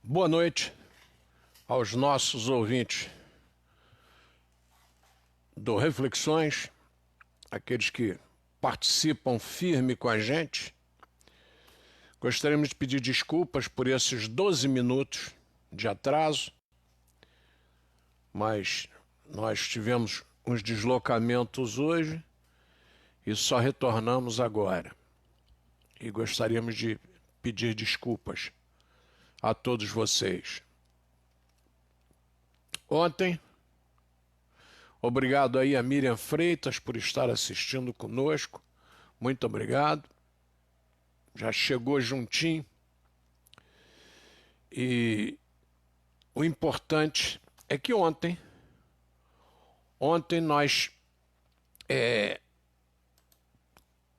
Boa noite aos nossos ouvintes do Reflexões, aqueles que participam firme com a gente. Gostaríamos de pedir desculpas por esses 12 minutos de atraso, mas nós tivemos uns deslocamentos hoje e só retornamos agora. E gostaríamos de pedir desculpas a todos vocês. Ontem, obrigado aí a Miriam Freitas por estar assistindo conosco. Muito obrigado. Já chegou juntinho. E o importante é que ontem nós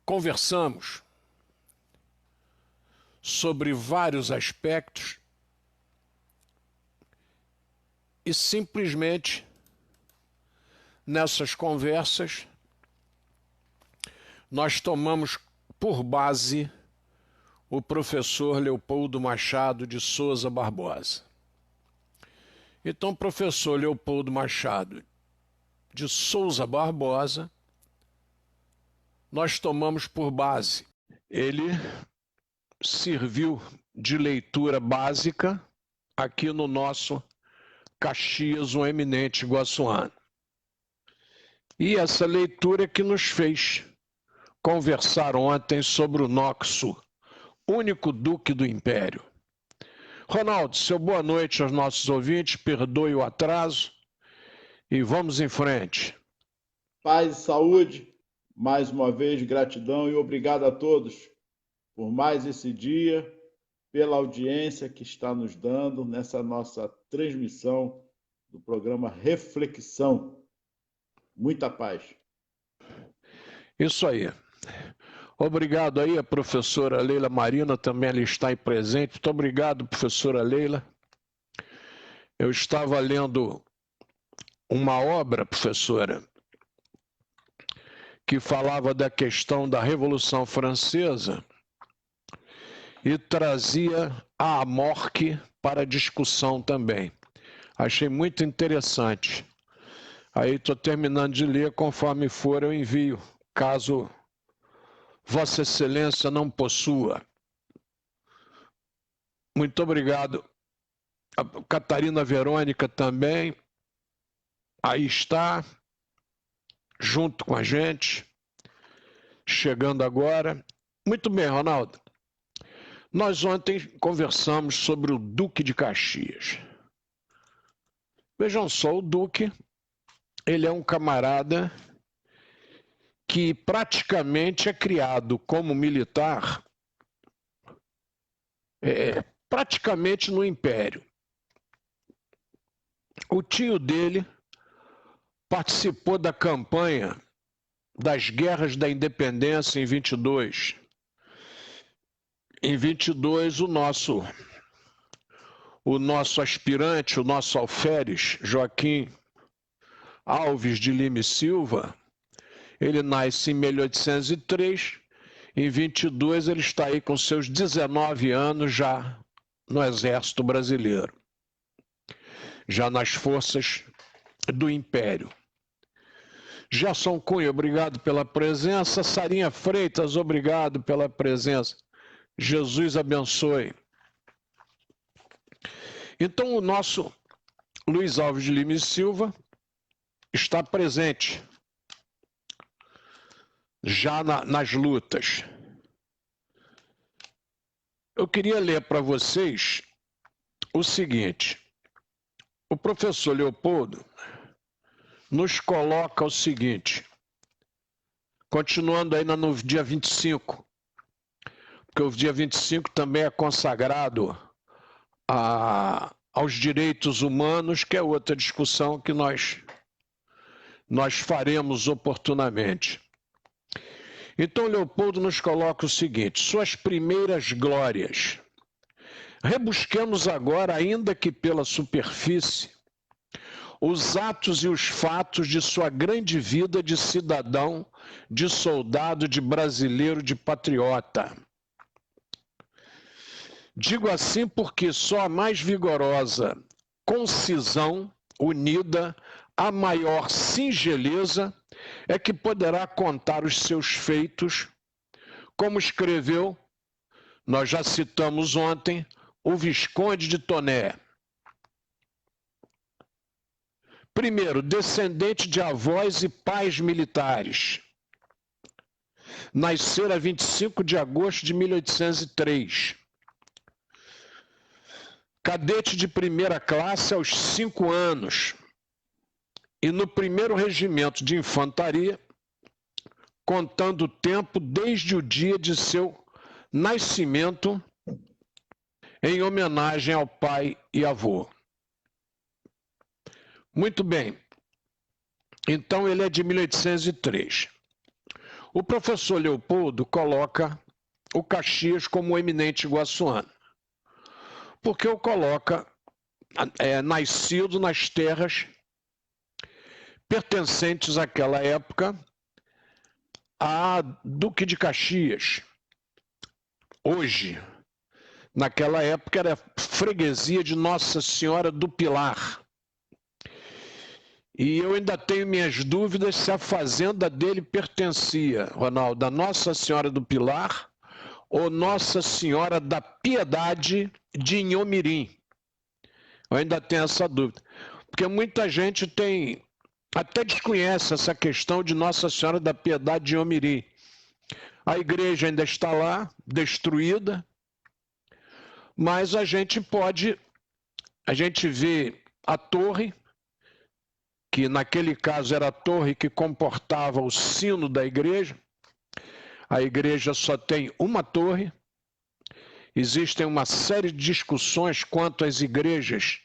conversamos sobre vários aspectos e simplesmente nessas conversas nós tomamos por base o professor Leopoldo Machado de Souza Barbosa. Então, o professor Leopoldo Machado de Souza Barbosa, nós tomamos por base. Ele serviu de leitura básica aqui no nosso Caxias, um eminente iguaçuano. E essa leitura que nos fez conversar ontem sobre o Noxo, único duque do Império. Ronaldo, seu boa noite aos nossos ouvintes, perdoe o atraso e vamos em frente. Paz e saúde, mais uma vez gratidão e obrigado a todos por mais esse dia, pela audiência que está nos dando nessa nossa transmissão do programa Reflexão. Muita paz. Isso aí. Obrigado aí a professora Leila Marina, também ela está aí presente. Muito obrigado, professora Leila. Eu estava lendo uma obra, professora, que falava da questão da Revolução Francesa e trazia a Amorque para discussão também. Achei muito interessante. Aí estou terminando de ler, conforme for eu envio, caso Vossa Excelência não possua. Muito obrigado. A Catarina Verônica também, aí está, junto com a gente, chegando agora. Muito bem, Ronaldo. Nós ontem conversamos sobre o Duque de Caxias. Vejam só, o Duque, ele é um camarada que praticamente é criado como militar, praticamente no Império. O tio dele participou da campanha das Guerras da Independência em 22. Em 22, o nosso aspirante, o nosso alferes, Joaquim Alves de Lima e Silva, ele nasce em 1803, em 22 ele está aí com seus 19 anos já no Exército Brasileiro, já nas forças do Império. Gerson Cunha, obrigado pela presença. Sarinha Freitas, obrigado pela presença. Jesus abençoe. Então, o nosso Luiz Alves de Lima e Silva está presente já nas lutas. Eu queria ler para vocês o seguinte. O professor Leopoldo nos coloca o seguinte, continuando aí no dia 25, porque o dia 25 também é consagrado aos direitos humanos, que é outra discussão que nós faremos oportunamente. Então, Leopoldo nos coloca o seguinte, suas primeiras glórias. Rebusquemos agora, ainda que pela superfície, os atos e os fatos de sua grande vida de cidadão, de soldado, de brasileiro, de patriota. Digo assim porque só a mais vigorosa concisão, unida à maior singeleza, é que poderá contar os seus feitos, como escreveu, nós já citamos ontem, o Visconde de Toné. Primeiro, descendente de avós e pais militares. Nascera 25 de agosto de 1803. Cadete de primeira classe aos 5 anos. E no primeiro regimento de infantaria, contando o tempo desde o dia de seu nascimento, em homenagem ao pai e avô. Muito bem. Então, ele é de 1803. O professor Leopoldo coloca o Caxias como o eminente iguaçuano, porque o coloca nascido nas terras pertencentes àquela época a Duque de Caxias. Hoje, naquela época, era freguesia de Nossa Senhora do Pilar. E eu ainda tenho minhas dúvidas se a fazenda dele pertencia, Ronaldo, a Nossa Senhora do Pilar ou Nossa Senhora da Piedade de Inhomirim. Eu ainda tenho essa dúvida. Porque muita gente até desconhece essa questão de Nossa Senhora da Piedade de Inhomirim. A igreja ainda está lá, destruída, mas a gente vê a torre, que naquele caso era a torre que comportava o sino da igreja. A igreja só tem uma torre. Existem uma série de discussões quanto às igrejas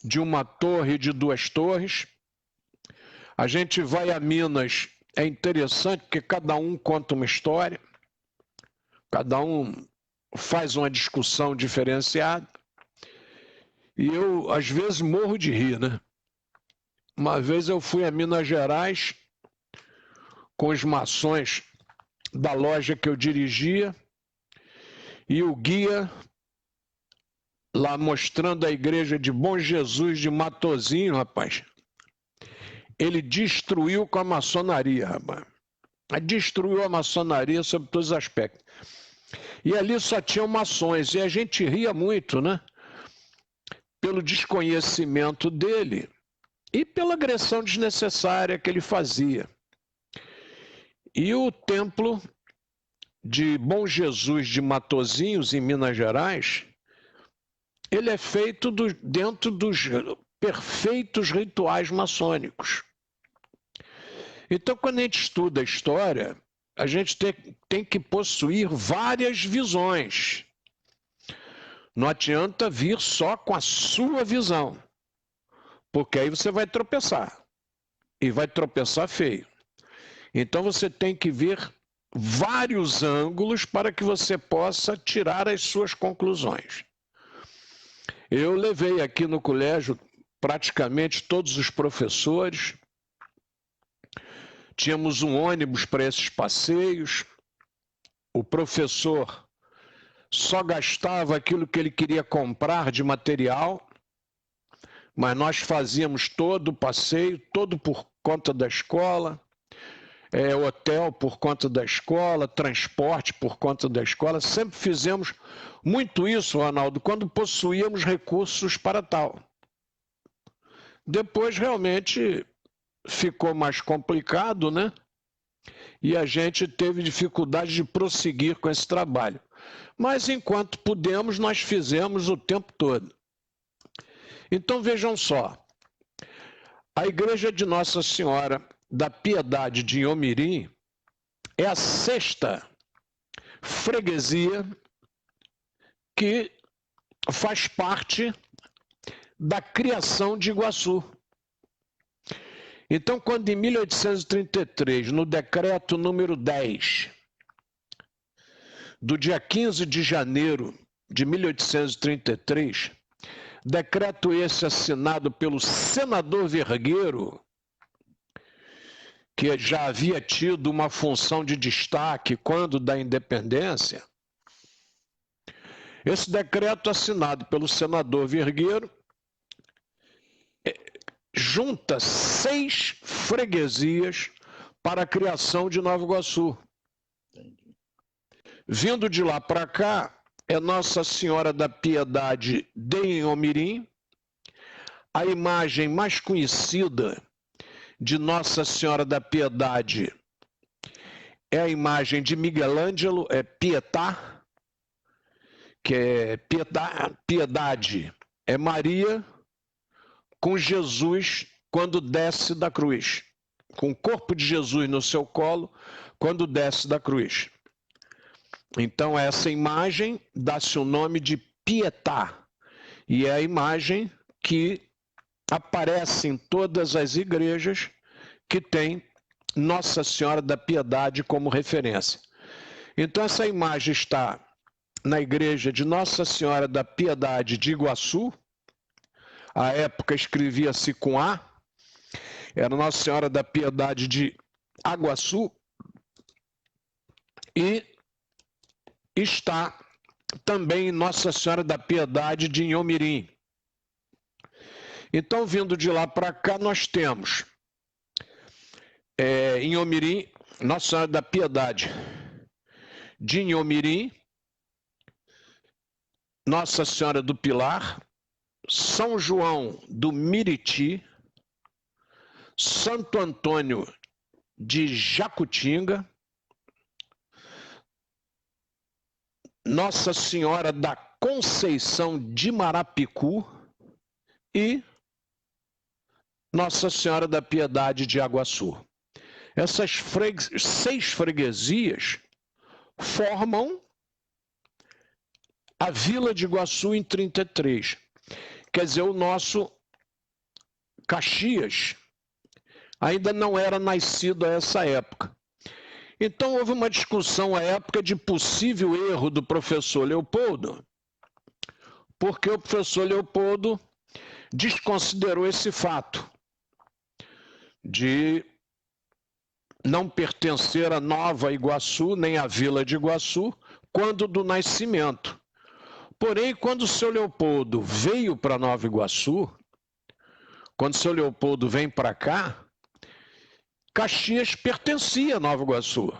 de uma torre e de 2 torres. A gente vai a Minas, é interessante porque cada um conta uma história, cada um faz uma discussão diferenciada. E eu, às vezes, morro de rir, né? Uma vez eu fui a Minas Gerais com os maçons da loja que eu dirigia e o guia lá mostrando a igreja de Bom Jesus de Matozinho, rapaz. Ele destruiu com a maçonaria, rapaz. Destruiu a maçonaria sob todos os aspectos. E ali só tinham maçons e a gente ria muito, né? Pelo desconhecimento dele e pela agressão desnecessária que ele fazia. E o templo de Bom Jesus de Matozinhos, em Minas Gerais, ele é feito dentro dos perfeitos rituais maçônicos. Então, quando a gente estuda a história, a gente tem que possuir várias visões. Não adianta vir só com a sua visão, porque aí você vai tropeçar, e vai tropeçar feio. Então você tem que ver vários ângulos para que você possa tirar as suas conclusões. Eu levei aqui no colégio praticamente todos os professores, tínhamos um ônibus para esses passeios, o professor só gastava aquilo que ele queria comprar de material, mas nós fazíamos todo o passeio, todo por conta da escola, hotel por conta da escola, transporte por conta da escola. Sempre fizemos muito isso, Ronaldo, quando possuíamos recursos para tal. Depois realmente ficou mais complicado, né? E a gente teve dificuldade de prosseguir com esse trabalho. Mas enquanto pudemos, nós fizemos o tempo todo. Então vejam só, a igreja de Nossa Senhora da Piedade de Inhomirim é a 6ª freguesia que faz parte da criação de Iguaçu. Então, quando em 1833, no decreto número 10, do dia 15 de janeiro de 1833, decreto esse assinado pelo senador Vergueiro, que já havia tido uma função de destaque quando da independência, Esse decreto, assinado pelo senador Vergueiro, junta 6 freguesias para a criação de Nova Iguaçu. Vindo de lá para cá, é Nossa Senhora da Piedade de Inhomirim. A imagem mais conhecida de Nossa Senhora da Piedade é a imagem de Miguel Ângelo, é Pietà, que é Piedade, é Maria com Jesus quando desce da cruz, com o corpo de Jesus no seu colo quando desce da cruz. Então essa imagem dá-se o nome de Pietà, e é a imagem que aparece em todas as igrejas que tem Nossa Senhora da Piedade como referência. Então essa imagem está na igreja de Nossa Senhora da Piedade de Iguaçu. À época escrevia-se com A, era Nossa Senhora da Piedade de Aguaçu, e está também Nossa Senhora da Piedade de Inhomirim. Então, vindo de lá para cá, nós temos Inhomirim, Nossa Senhora da Piedade de Inhomirim, Nossa Senhora do Pilar, São João do Miriti, Santo Antônio de Jacutinga, Nossa Senhora da Conceição de Marapicu e Nossa Senhora da Piedade de Aguaçu. Essas 6 freguesias formam a Vila de Iguaçu em 33. Quer dizer, o nosso Caxias ainda não era nascido a essa época. Então houve uma discussão à época de possível erro do professor Leopoldo, porque o professor Leopoldo desconsiderou esse fato de não pertencer a Nova Iguaçu, nem à Vila de Iguaçu, quando do nascimento. Porém, quando o seu Leopoldo veio para Nova Iguaçu, quando o seu Leopoldo vem para cá, Caxias pertencia a Nova Iguaçu.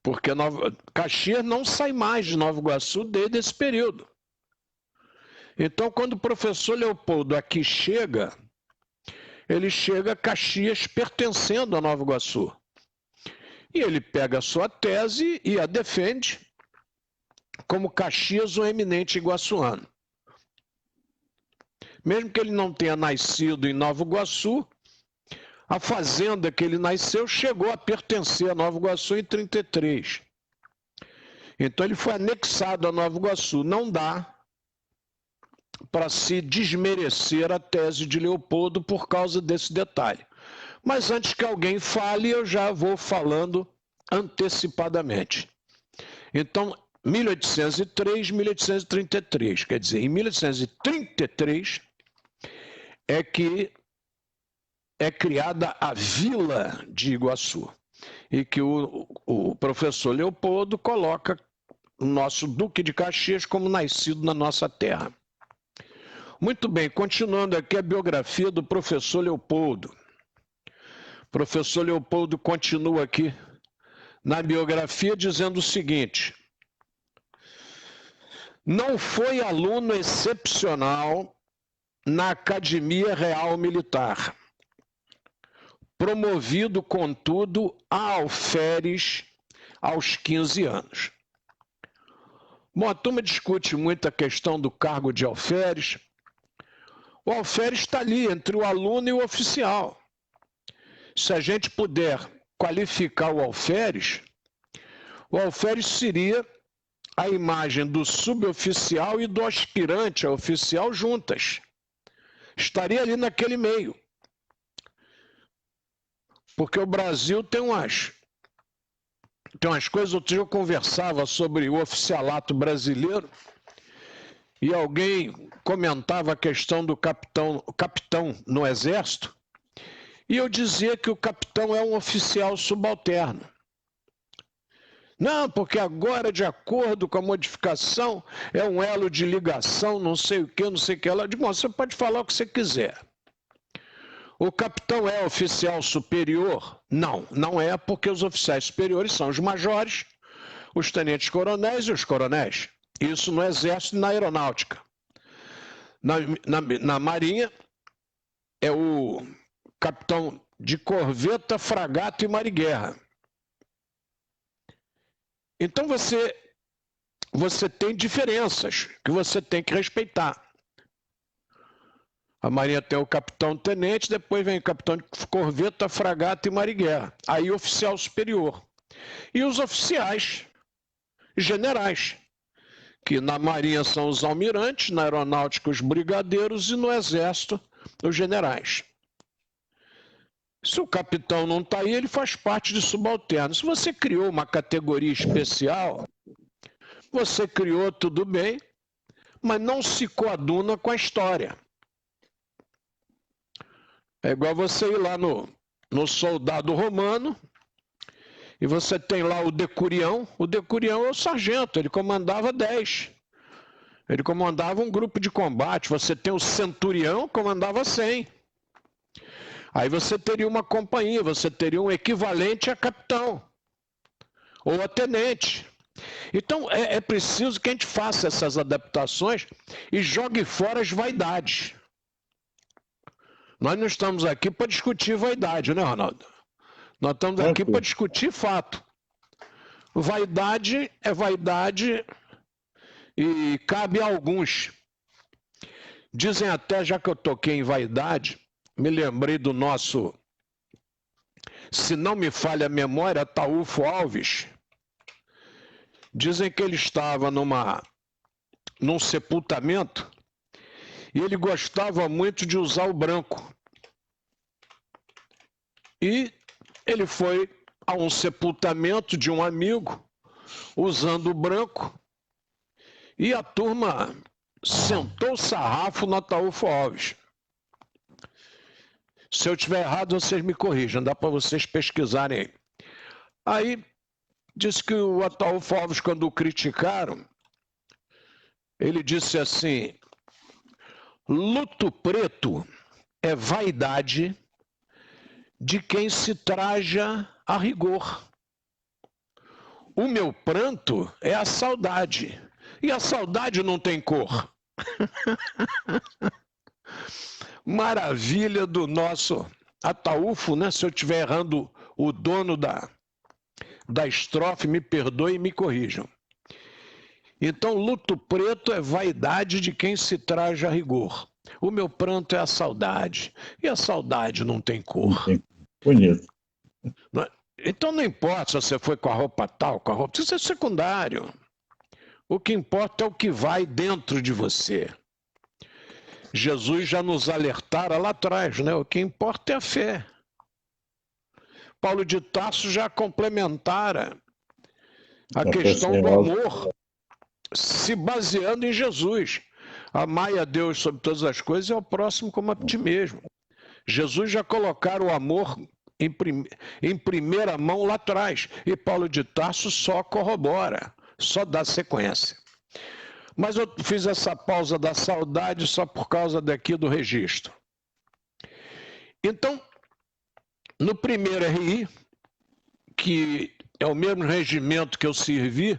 Porque Caxias não sai mais de Nova Iguaçu desde esse período. Então, quando o professor Leopoldo aqui chega, ele chega a Caxias pertencendo a Nova Iguaçu. E ele pega a sua tese e a defende como Caxias, um eminente iguaçuano. Mesmo que ele não tenha nascido em Nova Iguaçu, a fazenda que ele nasceu chegou a pertencer a Nova Iguaçu em 33. Então ele foi anexado a Nova Iguaçu. Não dá para se desmerecer a tese de Leopoldo por causa desse detalhe. Mas antes que alguém fale, eu já vou falando antecipadamente. Então, 1803, 1833, quer dizer, em 1833 é que é criada a Vila de Iguaçu, e que o professor Leopoldo coloca o nosso Duque de Caxias como nascido na nossa terra. Muito bem, continuando aqui a biografia do professor Leopoldo. O professor Leopoldo continua aqui na biografia dizendo o seguinte: não foi aluno excepcional na Academia Real Militar, promovido, contudo, a alferes aos 15 anos. Bom, a turma discute muito a questão do cargo de alferes. O alferes está ali entre o aluno e o oficial. Se a gente puder qualificar o alferes seria a imagem do suboficial e do aspirante a oficial juntas. Estaria ali naquele meio. Porque o Brasil tem umas coisas. Outro dia eu conversava sobre o oficialato brasileiro e alguém comentava a questão do capitão no Exército, e eu dizia que o capitão é um oficial subalterno. Não, porque agora, de acordo com a modificação, é um elo de ligação, não sei o que, não sei o que lá. Eu digo, bom, você pode falar o que você quiser. O capitão é oficial superior? Não, não é, porque os oficiais superiores são os majores, os tenentes-coronéis e os coronéis. Isso no Exército e na Aeronáutica. Na Marinha é o capitão de corveta, fragata e mariguerra. Então você tem diferenças que você tem que respeitar. A Marinha tem o capitão-tenente, depois vem o capitão de corveta, fragata e mariguerra. Aí oficial superior. E os oficiais generais, que na Marinha são os almirantes, na Aeronáutica os brigadeiros e no Exército os generais. Se o capitão não está aí, ele faz parte de subalterno. Se você criou uma categoria especial, você criou tudo bem, mas não se coaduna com a história. É igual você ir lá no soldado romano e você tem lá o decurião. O decurião é o sargento, ele comandava 10. Ele comandava um grupo de combate. Você tem o centurião, comandava 100. Aí você teria uma companhia, você teria um equivalente a capitão ou a tenente. Então é preciso que a gente faça essas adaptações e jogue fora as vaidades. Nós não estamos aqui para discutir vaidade, né, Ronaldo? Nós estamos aqui para discutir fato. Vaidade é vaidade e cabe a alguns. Dizem até, já que eu toquei em vaidade, me lembrei do nosso, se não me falha a memória, Ataúfo Alves. Dizem que ele estava num sepultamento e ele gostava muito de usar o branco. E ele foi a um sepultamento de um amigo usando o branco e a turma sentou o sarrafo no Ataúfo Alves. Se eu estiver errado, vocês me corrijam, dá para vocês pesquisarem aí. Aí disse que o Ataúfo Alves, quando o criticaram, ele disse assim: luto preto é vaidade de quem se traja a rigor. O meu pranto é a saudade, e a saudade não tem cor. Maravilha do nosso Ataúfo, né? Se eu estiver errando, o dono da estrofe, me perdoe e me corrijam. Então, luto preto é vaidade de quem se traja a rigor. O meu pranto é a saudade. E a saudade não tem cor. Bonito. Então não importa se você foi com a roupa tal, com a roupa... Isso é secundário. O que importa é o que vai dentro de você. Jesus já nos alertara lá atrás, né? O que importa é a fé. Paulo de Tarso já complementara a questão do amor, se baseando em Jesus. Amai a Deus sobre todas as coisas e ao próximo como a ti mesmo. Jesus já colocaram o amor em primeira mão lá atrás. E Paulo de Tarso só corrobora, só dá sequência. Mas eu fiz essa pausa da saudade só por causa daqui do registro. Então, no primeiro RI, que é o mesmo regimento que eu servi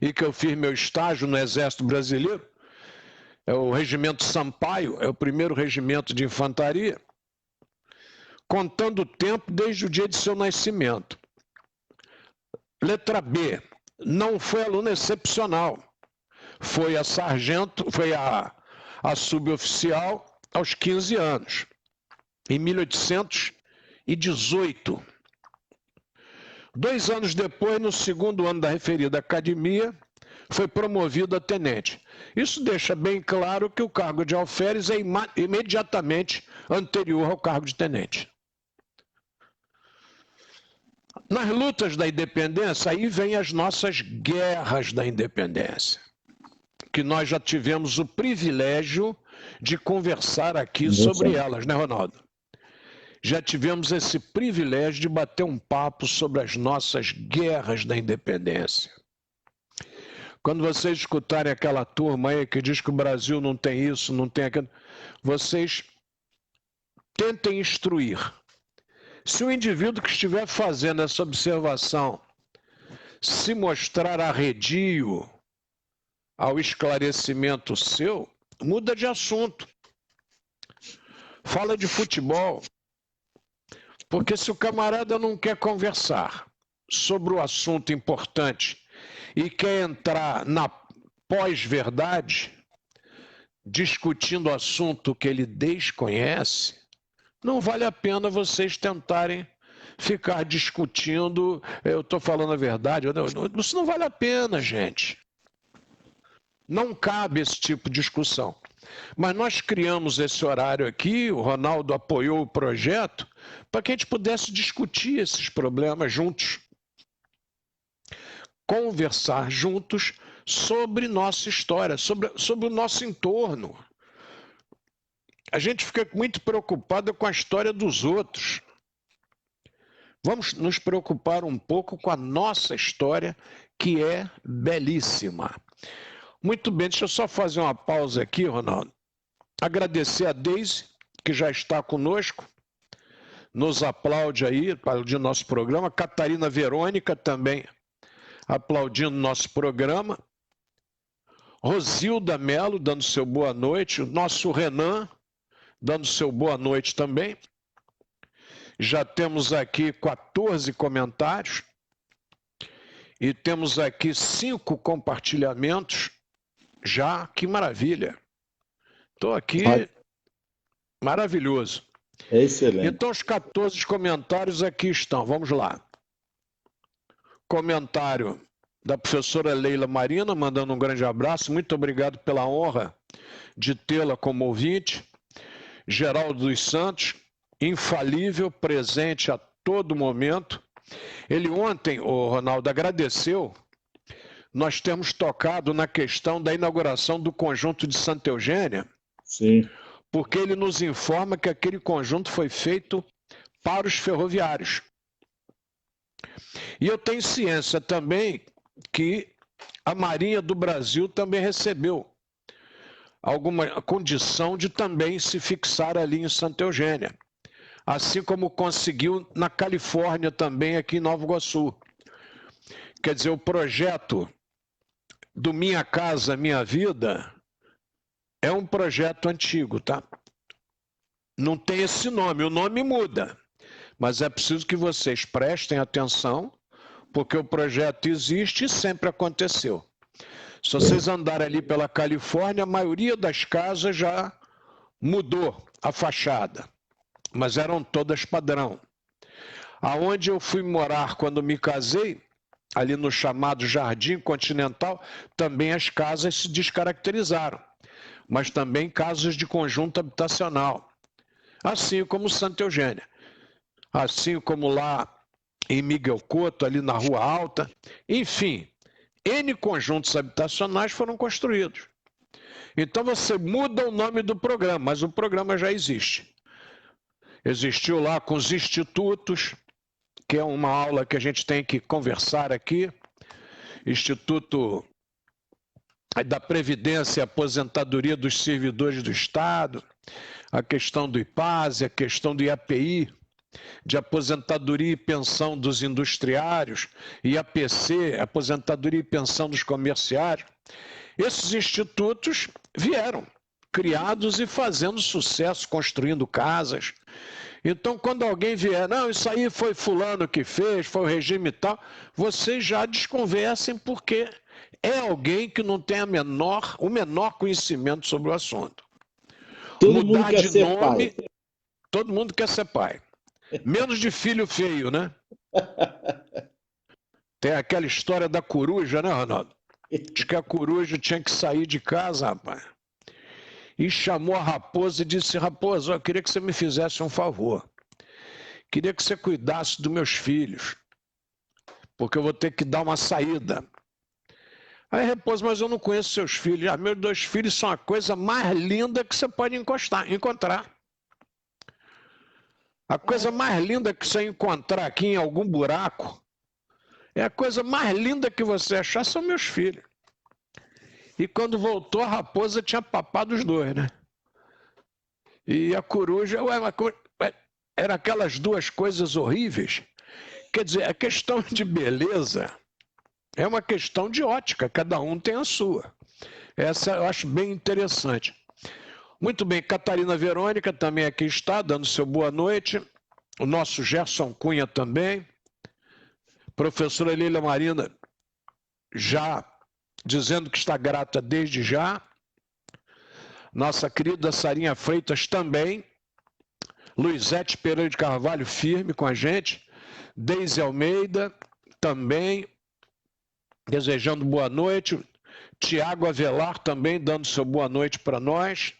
e que eu fiz meu estágio no Exército Brasileiro, é o Regimento Sampaio, é o primeiro regimento de infantaria, contando o tempo desde o dia de seu nascimento. Letra B, não foi aluno excepcional. Foi a sargento, foi a suboficial aos 15 anos, em 1818. 2 anos depois, no segundo ano da referida academia, foi promovido a tenente. Isso deixa bem claro que o cargo de alferes é imediatamente anterior ao cargo de tenente. Nas lutas da independência, aí vem as nossas guerras da independência, que nós já tivemos o privilégio de conversar aqui sobre elas, né, Ronaldo? já tivemos esse privilégio de bater um papo sobre as nossas guerras da independência. Quando vocês escutarem aquela turma aí que diz que o Brasil não tem isso, não tem aquilo, vocês tentem instruir. Se o indivíduo que estiver fazendo essa observação se mostrar arredio ao esclarecimento seu, muda de assunto. Fala de futebol. Porque se o camarada não quer conversar sobre o assunto importante e quer entrar na pós-verdade, discutindo o assunto que ele desconhece, não vale a pena vocês tentarem ficar discutindo, eu estou falando a verdade, isso não vale a pena, gente. Não cabe esse tipo de discussão. Mas nós criamos esse horário aqui, o Ronaldo apoiou o projeto, para que a gente pudesse discutir esses problemas juntos. Conversar juntos sobre nossa história, sobre o nosso entorno. A gente fica muito preocupado com a história dos outros. Vamos nos preocupar um pouco com a nossa história, que é belíssima. Muito bem, deixa eu só fazer uma pausa aqui, Ronaldo. Agradecer a Deise, que já está conosco, nos aplaude aí, aplaudindo nosso programa. Catarina Verônica também aplaudindo nosso programa. Rosilda Melo dando seu boa noite. O nosso Renan dando seu boa noite também. Já temos aqui 14 comentários e temos aqui 5 compartilhamentos. Já, que maravilha. Estou aqui, maravilhoso. É excelente. Então, os 14 comentários aqui estão. Vamos lá. Comentário da professora Leila Marina, mandando um grande abraço. Muito obrigado pela honra de tê-la como ouvinte. Geraldo dos Santos, infalível, presente a todo momento. Ele ontem, o Ronaldo, agradeceu. Nós temos tocado na questão da inauguração do conjunto de Santa Eugênia. Sim. Porque ele nos informa que aquele conjunto foi feito para os ferroviários. E eu tenho ciência também que a Marinha do Brasil também recebeu alguma condição de também se fixar ali em Santa Eugênia, assim como conseguiu na Califórnia também, aqui em Nova Iguaçu. Quer dizer, o projeto do Minha Casa Minha Vida é um projeto antigo, tá? Não tem esse nome, o nome muda, mas é preciso que vocês prestem atenção, porque o projeto existe e sempre aconteceu. Se vocês andarem ali pela Califórnia, a maioria das casas já mudou a fachada, mas eram todas padrão. Aonde eu fui morar quando me casei, ali no chamado Jardim Continental, também as casas se descaracterizaram, mas também casas de conjunto habitacional, assim como Santa Eugênia, assim como lá em Miguel Couto, ali na Rua Alta, enfim, N conjuntos habitacionais foram construídos. Então você muda o nome do programa, mas o programa já existe. Existiu lá com os institutos, que é uma aula que a gente tem que conversar aqui, Instituto da Previdência e Aposentadoria dos Servidores do Estado, a questão do IPASE, a questão do IAPI, de aposentadoria e pensão dos industriários, IAPC, aposentadoria e pensão dos comerciários. Esses institutos vieram, criados e fazendo sucesso, construindo casas. Então, quando alguém vier, não, isso aí foi fulano que fez, foi o regime e tal, vocês já desconversem, porque é alguém que não tem o menor conhecimento sobre o assunto. Todo mundo quer ser pai. Todo mundo quer ser pai. Menos de filho feio, né? Tem aquela história da coruja, né, Ronaldo? Diz que a coruja tinha que sair de casa, rapaz. E chamou a raposa e disse: raposa, eu queria que você me fizesse um favor. Queria que você cuidasse dos meus filhos, porque eu vou ter que dar uma saída. Aí, raposa, mas eu não conheço seus filhos. Ah, meus 2 filhos são a coisa mais linda que você pode encontrar. A coisa mais linda que você encontrar aqui em algum buraco, é a coisa mais linda que você achar, são meus filhos. E quando voltou, a raposa tinha papado os dois, né? E a coruja, eram aquelas duas coisas horríveis. Quer dizer, a questão de beleza é uma questão de ótica, cada um tem a sua. Essa eu acho bem interessante. Muito bem, Catarina Verônica também aqui está, dando seu boa noite. O nosso Gerson Cunha também. Professora Lília Marina já dizendo que está grata desde já. Nossa querida Sarinha Freitas também. Luizete Pereira de Carvalho firme com a gente. Deise Almeida também desejando boa noite. Tiago Avelar também dando seu boa noite para nós.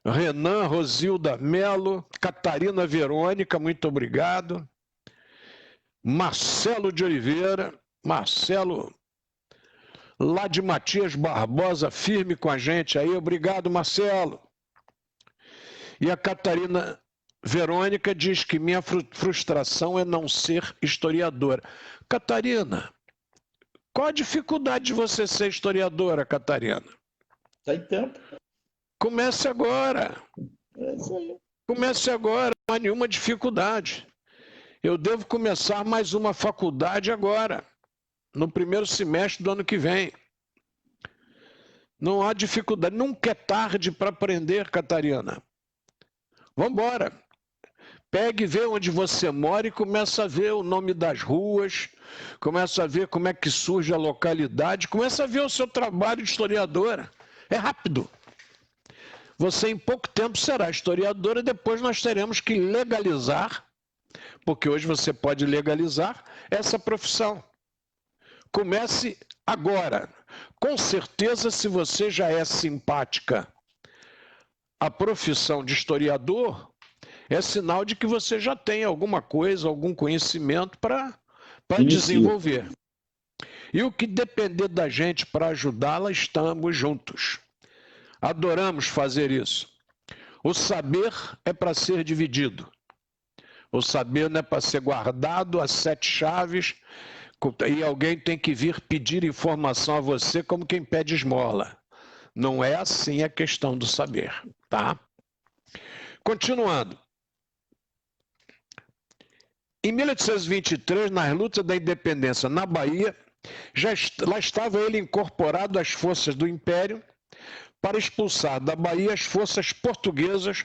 Renan Rosilda Melo, Catarina Verônica, muito obrigado. Marcelo de Oliveira, Marcelo lá de Matias Barbosa, firme com a gente aí, obrigado Marcelo. E a Catarina Verônica diz que minha frustração é não ser historiadora. Catarina, qual a dificuldade de você ser historiadora, Catarina? Tem tempo. Comece agora. É isso aí. Comece agora, não há nenhuma dificuldade. Eu devo começar mais uma faculdade agora, no primeiro semestre do ano que vem. Não há dificuldade, nunca é tarde para aprender, Catarina. Vamos embora. Pegue e vê onde você mora e começa a ver o nome das ruas, começa a ver como é que surge a localidade, começa a ver o seu trabalho de historiadora. É rápido. Você em pouco tempo será historiadora e depois nós teremos que legalizar, porque hoje você pode legalizar essa profissão. Comece agora. Com certeza, se você já é simpática à profissão de historiador, é sinal de que você já tem alguma coisa, algum conhecimento para desenvolver. E o que depender da gente para ajudá-la, estamos juntos. Adoramos fazer isso. O saber é para ser dividido. O saber não é para ser guardado a 7 chaves e alguém tem que vir pedir informação a você como quem pede esmola. Não é assim a questão do saber, tá? Continuando. Em 1823, nas lutas da independência na Bahia, lá estava ele incorporado às forças do Império para expulsar da Bahia as forças portuguesas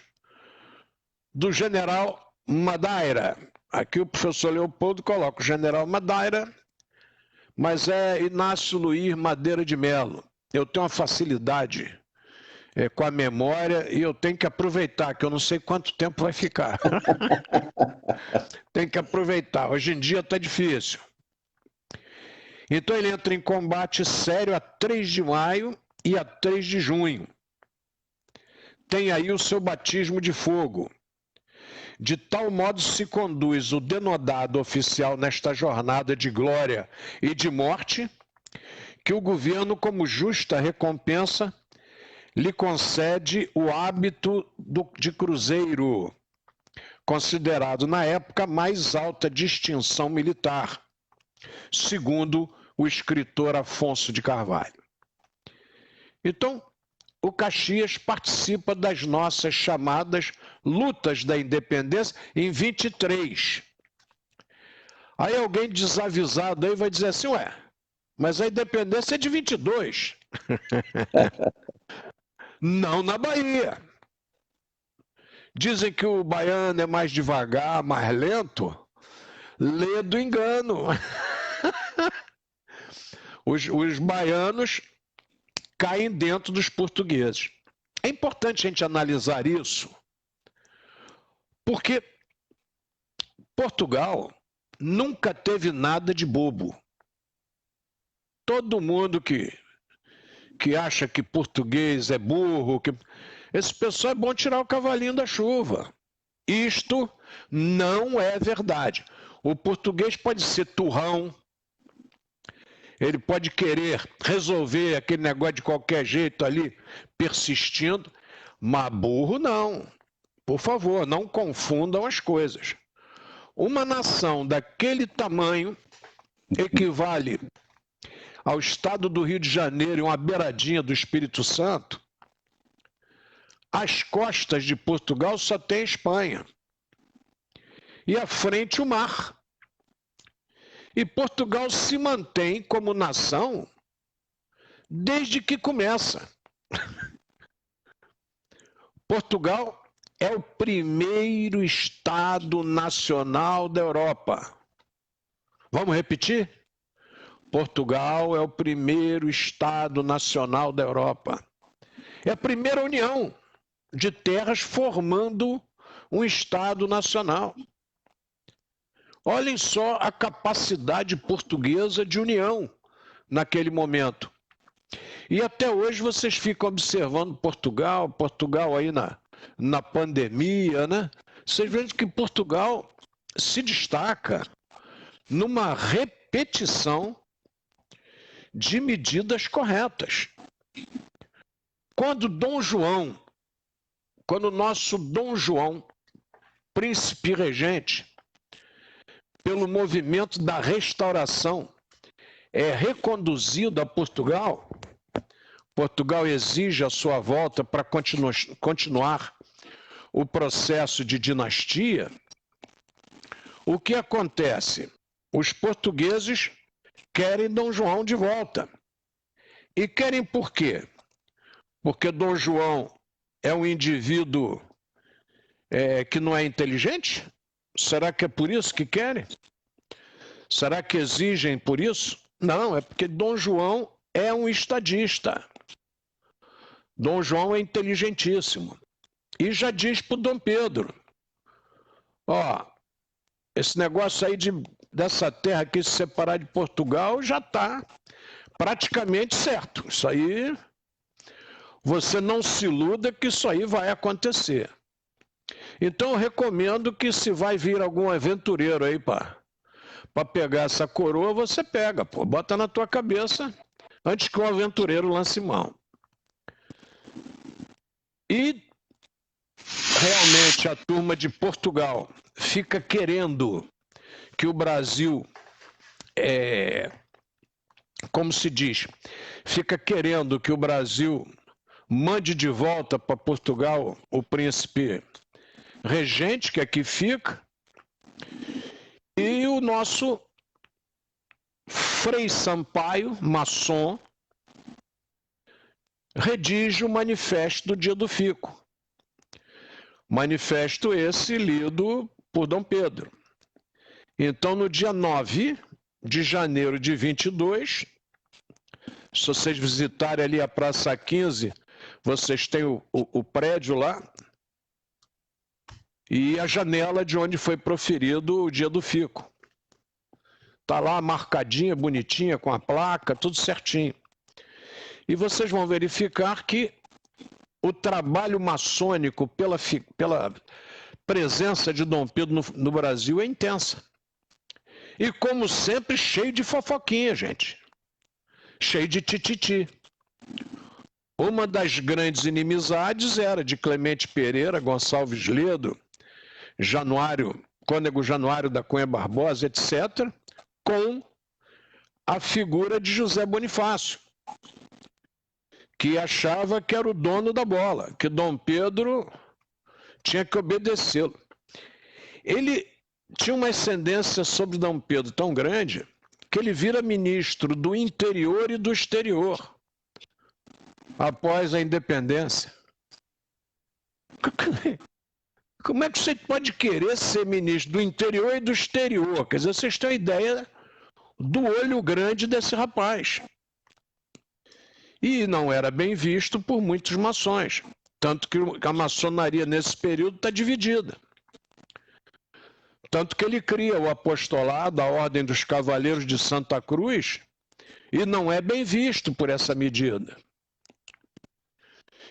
do general Madeira. Aqui o professor Leopoldo coloca o general Madeira, mas é Inácio Luiz Madeira de Melo. Eu tenho uma facilidade com a memória e eu tenho que aproveitar, que eu não sei quanto tempo vai ficar. Tem que aproveitar. Hoje em dia está difícil. Então ele entra em combate sério a 3 de maio e a 3 de junho. Tem aí o seu batismo de fogo. De tal modo se conduz o denodado oficial nesta jornada de glória e de morte, que o governo, como justa recompensa, lhe concede o hábito de cruzeiro, considerado na época a mais alta distinção militar, segundo o escritor Afonso de Carvalho. Então, o Caxias participa das nossas chamadas lutas da independência em 23. Aí alguém desavisado aí vai dizer assim, ué, mas a independência é de 22. Não na Bahia. Dizem que o baiano é mais devagar, mais lento. Lê do engano. Os baianos caem dentro dos portugueses. É importante a gente analisar isso, porque Portugal nunca teve nada de bobo. Todo mundo que acha que português é burro, esse pessoal é bom tirar o cavalinho da chuva. Isto não é verdade. O português pode ser turrão, ele pode querer resolver aquele negócio de qualquer jeito ali, persistindo, mas burro não. Por favor, não confundam as coisas. Uma nação daquele tamanho equivale ao estado do Rio de Janeiro e uma beiradinha do Espírito Santo. As costas de Portugal só tem Espanha. E à frente o mar. E Portugal se mantém como nação desde que começa. Portugal é o primeiro Estado nacional da Europa. Vamos repetir? Portugal é o primeiro Estado nacional da Europa. É a primeira união de terras formando um Estado nacional. Olhem só a capacidade portuguesa de união naquele momento. E até hoje vocês ficam observando Portugal aí na pandemia, né? Vocês veem que Portugal se destaca numa repetição de medidas corretas. Quando o nosso Dom João, príncipe regente, pelo movimento da restauração, é reconduzido a Portugal, Portugal exige a sua volta para continuar o processo de dinastia. O que acontece? Os portugueses querem Dom João de volta. E querem por quê? Porque Dom João é um indivíduo que não é inteligente? Será que é por isso que querem? Será que exigem por isso? Não, é porque Dom João é um estadista. Dom João é inteligentíssimo. E já diz para o Dom Pedro, esse negócio aí dessa terra aqui se separar de Portugal já está praticamente certo. Isso aí, você não se iluda que isso aí vai acontecer. Então eu recomendo que, se vai vir algum aventureiro aí para pegar essa coroa, você pega, bota na tua cabeça antes que o aventureiro lance mão. E realmente a turma de Portugal fica querendo que o Brasil, como se diz, fica querendo que o Brasil mande de volta para Portugal o príncipe regente, que aqui fica, e o nosso Frei Sampaio, maçom, redige o manifesto do Dia do Fico. Manifesto esse lido por Dom Pedro. Então, no dia 9 de janeiro de 22, se vocês visitarem ali a Praça 15, vocês têm o prédio lá e a janela de onde foi proferido o Dia do Fico. Está lá marcadinha, bonitinha, com a placa, tudo certinho. E vocês vão verificar que o trabalho maçônico pela presença de Dom Pedro no Brasil é intensa. E, como sempre, cheio de fofoquinha, gente. Cheio de tititi. Uma das grandes inimizades era de Clemente Pereira, Gonçalves Ledo, Cônego Januário da Cunha Barbosa, etc., com a figura de José Bonifácio, que achava que era o dono da bola, que Dom Pedro tinha que obedecê-lo. Ele tinha uma ascendência sobre Dom Pedro tão grande que ele vira ministro do interior e do exterior após a independência. Como é que você pode querer ser ministro do interior e do exterior? Quer dizer, vocês têm uma ideia do olho grande desse rapaz. E não era bem visto por muitos maçons, tanto que a maçonaria nesse período está dividida. Tanto que ele cria o apostolado, a Ordem dos Cavaleiros de Santa Cruz, e não é bem visto por essa medida.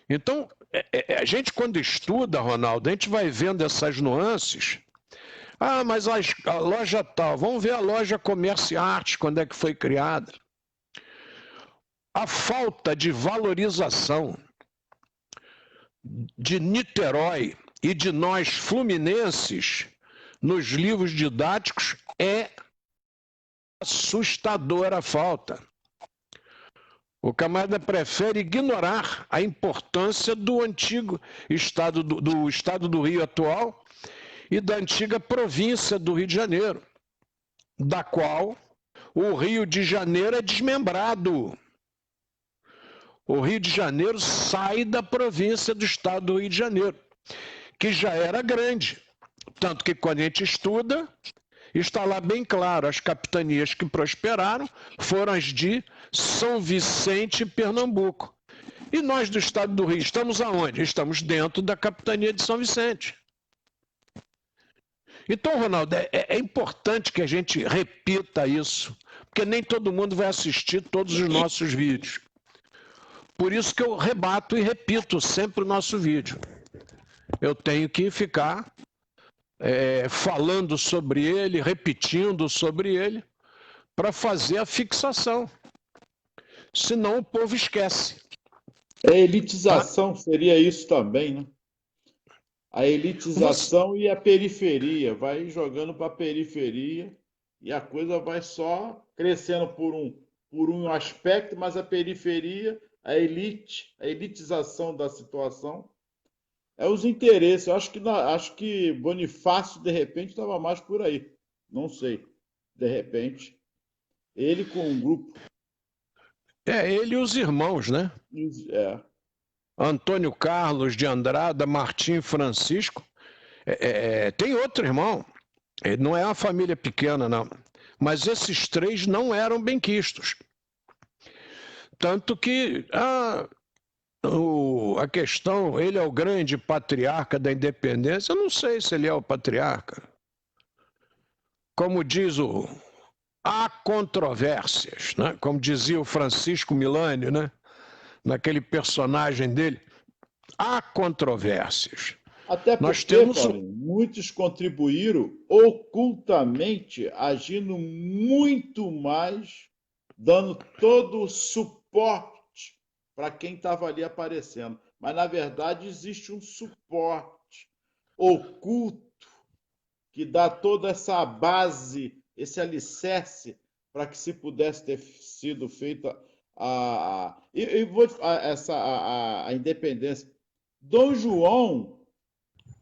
Então, a gente, quando estuda, Ronaldo, a gente vai vendo essas nuances. Mas a loja tal, vamos ver a loja Comércio e Arte, quando é que foi criada. A falta de valorização de Niterói e de nós fluminenses nos livros didáticos é assustadora a falta. O camarada prefere ignorar a importância do antigo estado do estado do Rio atual e da antiga província do Rio de Janeiro, da qual o Rio de Janeiro é desmembrado. O Rio de Janeiro sai da província do estado do Rio de Janeiro, que já era grande. Tanto que quando a gente estuda, está lá bem claro, as capitanias que prosperaram foram as de São Vicente e Pernambuco. E nós do estado do Rio estamos aonde? Estamos dentro da capitania de São Vicente. Então, Ronaldo, é importante que a gente repita isso, porque nem todo mundo vai assistir todos os nossos vídeos. Por isso que eu rebato e repito sempre o nosso vídeo. Eu tenho que ficar falando sobre ele, repetindo sobre ele, para fazer a fixação. Senão o povo esquece. A elitização seria isso também, né? A elitização e a periferia. Vai jogando para a periferia e a coisa vai só crescendo por um aspecto, mas a periferia, a elitização da situação é os interesses. Eu acho que Bonifácio, de repente, estava mais por aí. Não sei. De repente, ele com um grupo. Ele e os irmãos, né? Antônio Carlos de Andrada, Martim Francisco. Tem outro irmão. Não é uma família pequena, não. Mas esses três não eram benquistos. Tanto que a questão, ele é o grande patriarca da independência. Eu não sei se ele é o patriarca. Como diz há controvérsias, né? Como dizia o Francisco Milani, né? Naquele personagem dele, há controvérsias. Até porque, Paulinho, muitos contribuíram ocultamente, agindo muito mais, dando todo o suporte para quem estava ali aparecendo. Mas, na verdade, existe um suporte oculto que dá toda essa base, esse alicerce, para que se pudesse ter sido feita a independência. Dom João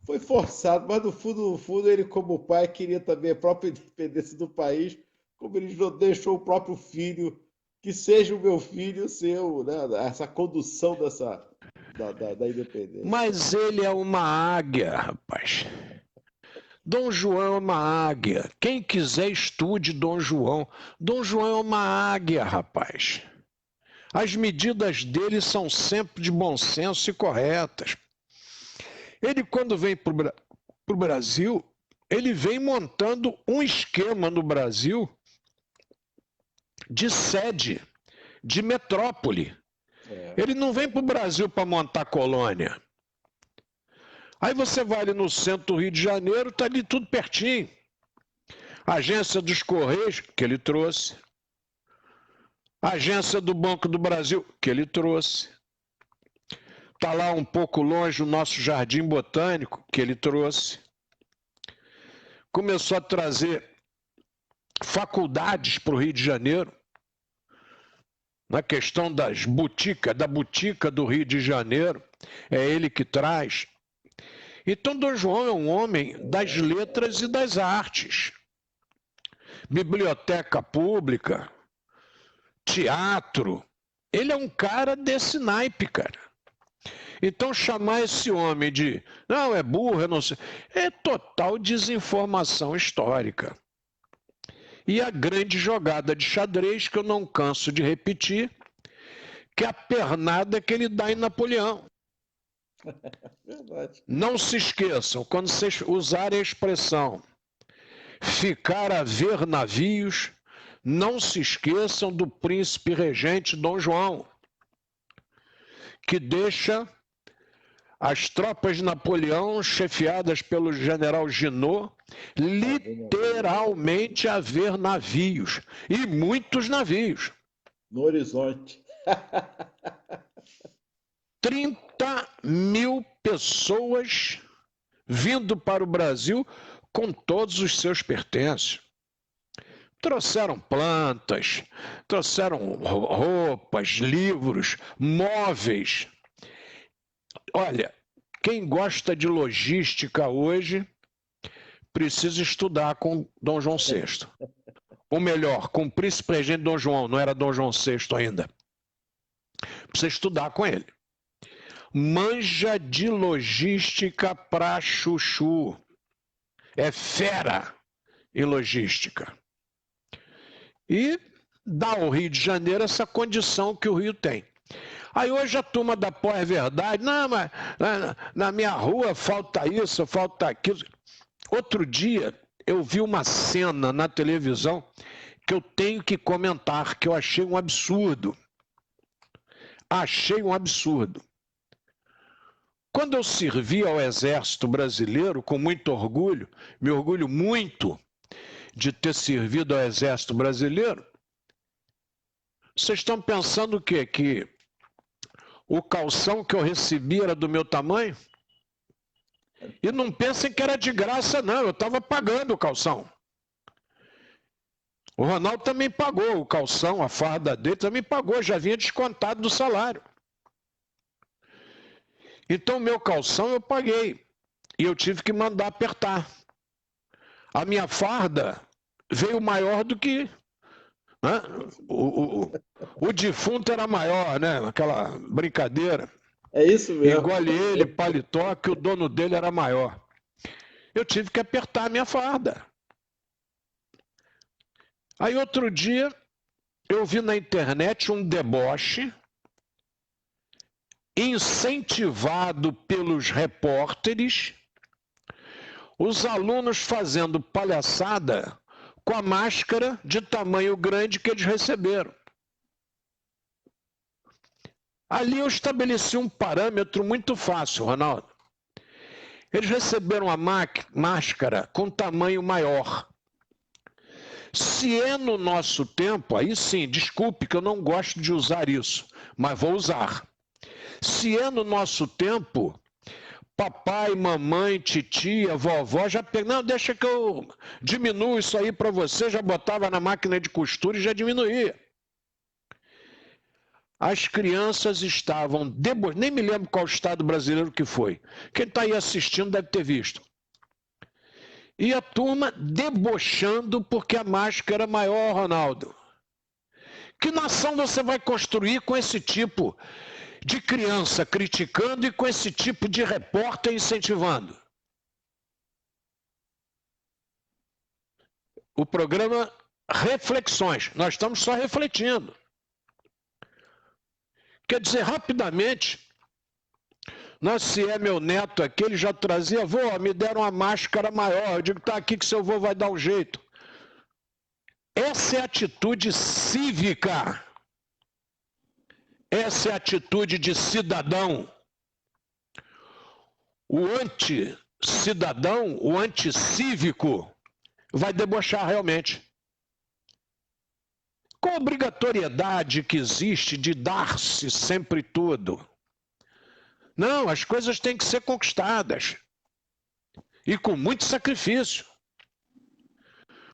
foi forçado, mas no fundo, ele, como pai, queria também a própria independência do país, como ele deixou o próprio filho, que seja o meu filho, seu, né? Essa condução da independência. Mas ele é uma águia, rapaz. Dom João é uma águia. Quem quiser, estude Dom João. Dom João é uma águia, rapaz. As medidas dele são sempre de bom senso e corretas. Ele, quando vem para o Brasil, ele vem montando um esquema no Brasil de sede, de metrópole. Ele não vem para o Brasil para montar colônia. Aí você vai ali no centro do Rio de Janeiro, está ali tudo pertinho. A agência dos Correios, que ele trouxe. A agência do Banco do Brasil, que ele trouxe. Está lá um pouco longe o nosso Jardim Botânico, que ele trouxe. Começou a trazer faculdades para o Rio de Janeiro. Na questão das boticas, da botica do Rio de Janeiro, é ele que traz. Então, Dom João é um homem das letras e das artes. Biblioteca pública, teatro. Ele é um cara desse naipe, cara. Então, chamar esse homem de, não, é burro, eu não sei, é total desinformação histórica. E a grande jogada de xadrez, que eu não canso de repetir, que é a pernada que ele dá em Napoleão. Verdade. Não se esqueçam, quando vocês usarem a expressão ficar a ver navios, não se esqueçam do príncipe regente Dom João, que deixa as tropas de Napoleão, chefiadas pelo general Junot, literalmente a ver navios, e muitos navios. No horizonte. 30 mil pessoas vindo para o Brasil com todos os seus pertences. Trouxeram plantas, trouxeram roupas, livros, móveis. Olha, quem gosta de logística hoje precisa estudar com Dom João VI. Ou melhor, com o príncipe regente Dom João, não era Dom João VI ainda. Precisa estudar com ele. Manja de logística pra chuchu. É fera em logística. E dá ao Rio de Janeiro essa condição que o Rio tem. Aí hoje a turma da pós-verdade, não, mas na minha rua falta isso, falta aquilo. Outro dia eu vi uma cena na televisão que eu tenho que comentar, que eu achei um absurdo. Achei um absurdo. Quando eu servi ao Exército Brasileiro, com muito orgulho, me orgulho muito de ter servido ao Exército Brasileiro, vocês estão pensando o quê? Que o calção que eu recebi era do meu tamanho? E não pensem que era de graça, não. Eu estava pagando o calção. O Ronaldo também pagou o calção, a farda dele também pagou, já vinha descontado do salário. Então, o meu calção eu paguei. E eu tive que mandar apertar. A minha farda veio maior do que... Né? O defunto era maior, né? Aquela brincadeira. É isso mesmo. Engole ele, paletó, que o dono dele era maior. Eu tive que apertar a minha farda. Aí outro dia eu vi na internet um deboche incentivado pelos repórteres, os alunos fazendo palhaçada com a máscara de tamanho grande que eles receberam. Ali eu estabeleci um parâmetro muito fácil, Ronaldo. Eles receberam a máscara com tamanho maior. Se é no nosso tempo, aí sim, desculpe que eu não gosto de usar isso, mas vou usar. Se é no nosso tempo, papai, mamãe, titia, vovó já pegam, não, deixa que eu diminuo isso aí para você, já botava na máquina de costura e já diminuía. As crianças estavam debochando, nem me lembro qual estado brasileiro que foi. Quem está aí assistindo deve ter visto. E a turma debochando porque a máscara era maior, Ronaldo. Que nação você vai construir com esse tipo de criança criticando e com esse tipo de repórter incentivando? O programa Reflexões, nós estamos só refletindo. Quer dizer, rapidamente, se é meu neto aqui, ele já trazia, vô, me deram uma máscara maior. Eu digo, tá aqui que seu vô vai dar um jeito. Essa é a atitude cívica. Essa é a atitude de cidadão. O anti-cidadão, o anti-cívico, vai debochar realmente. Com a obrigatoriedade que existe de dar-se sempre tudo. Não, as coisas têm que ser conquistadas. E com muito sacrifício.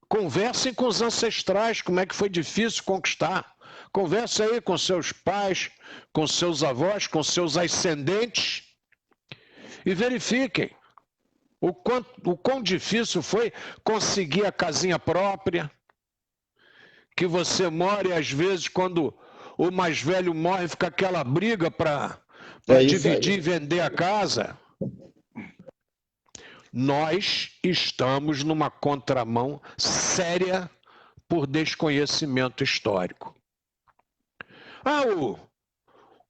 Conversem com os ancestrais, como é que foi difícil conquistar. Converse aí com seus pais, com seus avós, com seus ascendentes. E verifiquem o quão difícil foi conseguir a casinha própria. Que você mora e às vezes quando o mais velho morre fica aquela briga para dividir e vender a casa. Nós estamos numa contramão séria por desconhecimento histórico.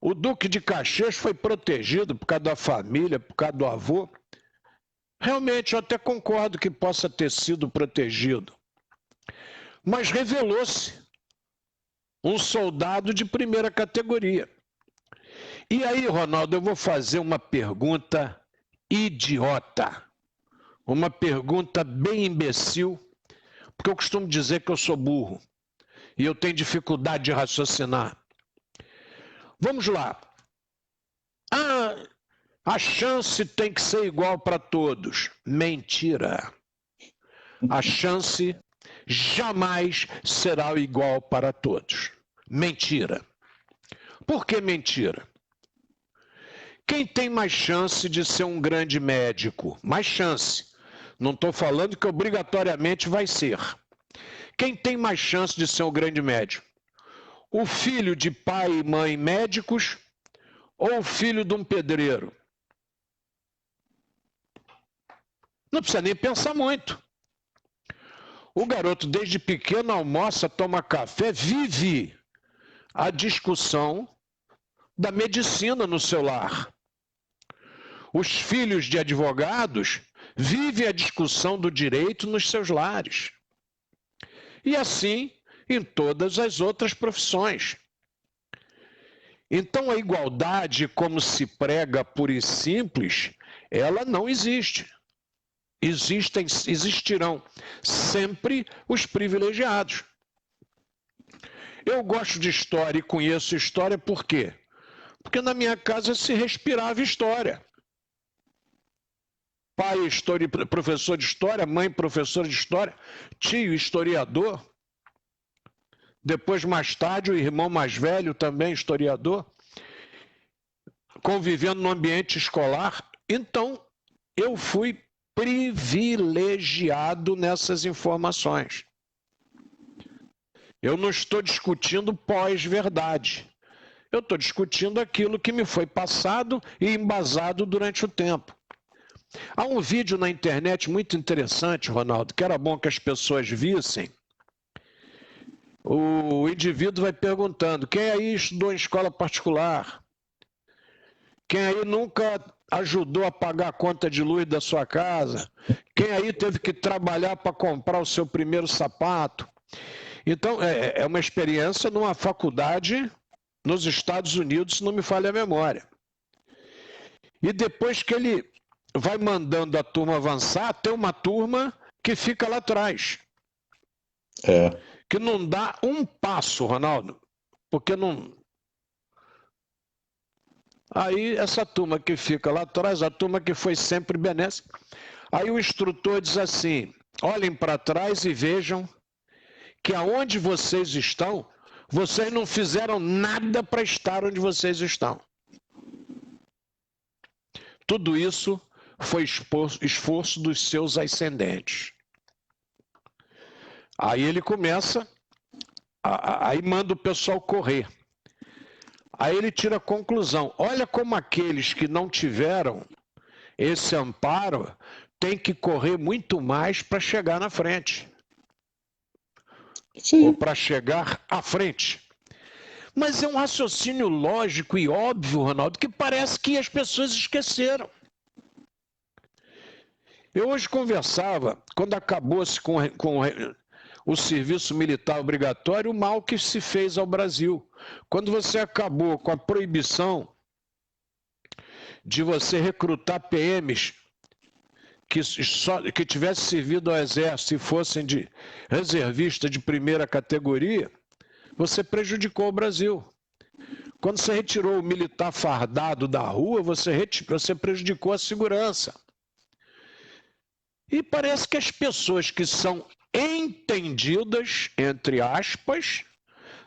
O Duque de Caxias foi protegido por causa da família, por causa do avô. Realmente, eu até concordo que possa ter sido protegido. Mas revelou-se um soldado de primeira categoria. E aí, Ronaldo, eu vou fazer uma pergunta idiota. Uma pergunta bem imbecil, porque eu costumo dizer que eu sou burro. E eu tenho dificuldade de raciocinar. Vamos lá. A chance tem que ser igual para todos. Mentira. A chance jamais será igual para todos. Mentira. Por que mentira? Quem tem mais chance de ser um grande médico? Mais chance. Não estou falando que obrigatoriamente vai ser. Quem tem mais chance de ser um grande médico? O filho de pai e mãe médicos ou o filho de um pedreiro? Não precisa nem pensar muito. O garoto, desde pequeno, almoça, toma café, vive a discussão da medicina no seu lar. Os filhos de advogados vivem a discussão do direito nos seus lares. E assim em todas as outras profissões. Então a igualdade, como se prega pura e simples, ela não existe. Existirão sempre os privilegiados. Eu gosto de história e conheço história por quê? Porque na minha casa se respirava história. Pai professor de história, mãe professora de história, tio historiador. Depois, mais tarde, o irmão mais velho também historiador, convivendo no ambiente escolar. Então, eu fui privilegiado nessas informações. Eu não estou discutindo pós-verdade. Eu estou discutindo aquilo que me foi passado e embasado durante o tempo. Há um vídeo na internet muito interessante, Ronaldo, que era bom que as pessoas vissem. O indivíduo vai perguntando: quem aí estudou em escola particular? Quem aí nunca ajudou a pagar a conta de luz da sua casa? Quem aí teve que trabalhar para comprar o seu primeiro sapato? Então, é uma experiência numa faculdade nos Estados Unidos, se não me falha a memória. E depois que ele vai mandando a turma avançar, tem uma turma que fica lá atrás. Que não dá um passo, Ronaldo, porque não... Aí essa turma que fica lá atrás, a turma que foi sempre benéfica, aí o instrutor diz assim: olhem para trás e vejam que aonde vocês estão, vocês não fizeram nada para estar onde vocês estão. Tudo isso foi esforço dos seus ascendentes. Aí ele começa, aí manda o pessoal correr. Aí ele tira a conclusão: olha como aqueles que não tiveram esse amparo têm que correr muito mais para chegar na frente. Sim. Ou para chegar à frente. Mas é um raciocínio lógico e óbvio, Ronaldo, que parece que as pessoas esqueceram. Eu hoje conversava, quando acabou-se com o serviço militar obrigatório, o mal que se fez ao Brasil. Quando você acabou com a proibição de você recrutar PMs que tivessem servido ao Exército e fossem de reservista de primeira categoria, você prejudicou o Brasil. Quando você retirou o militar fardado da rua, você prejudicou a segurança. E parece que as pessoas que são entendidas, entre aspas,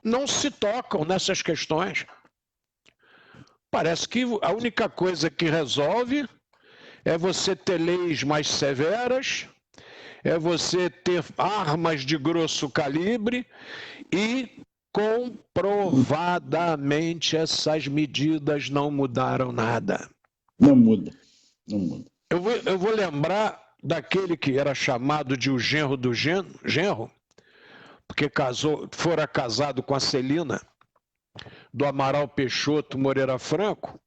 não se tocam nessas questões. Parece que a única coisa que resolve é você ter leis mais severas, é você ter armas de grosso calibre e comprovadamente essas medidas não mudaram nada. Não muda, não muda. Eu vou lembrar daquele que era chamado de o genro do genro, porque fora casado com a Celina, do Amaral Peixoto Moreira Franco,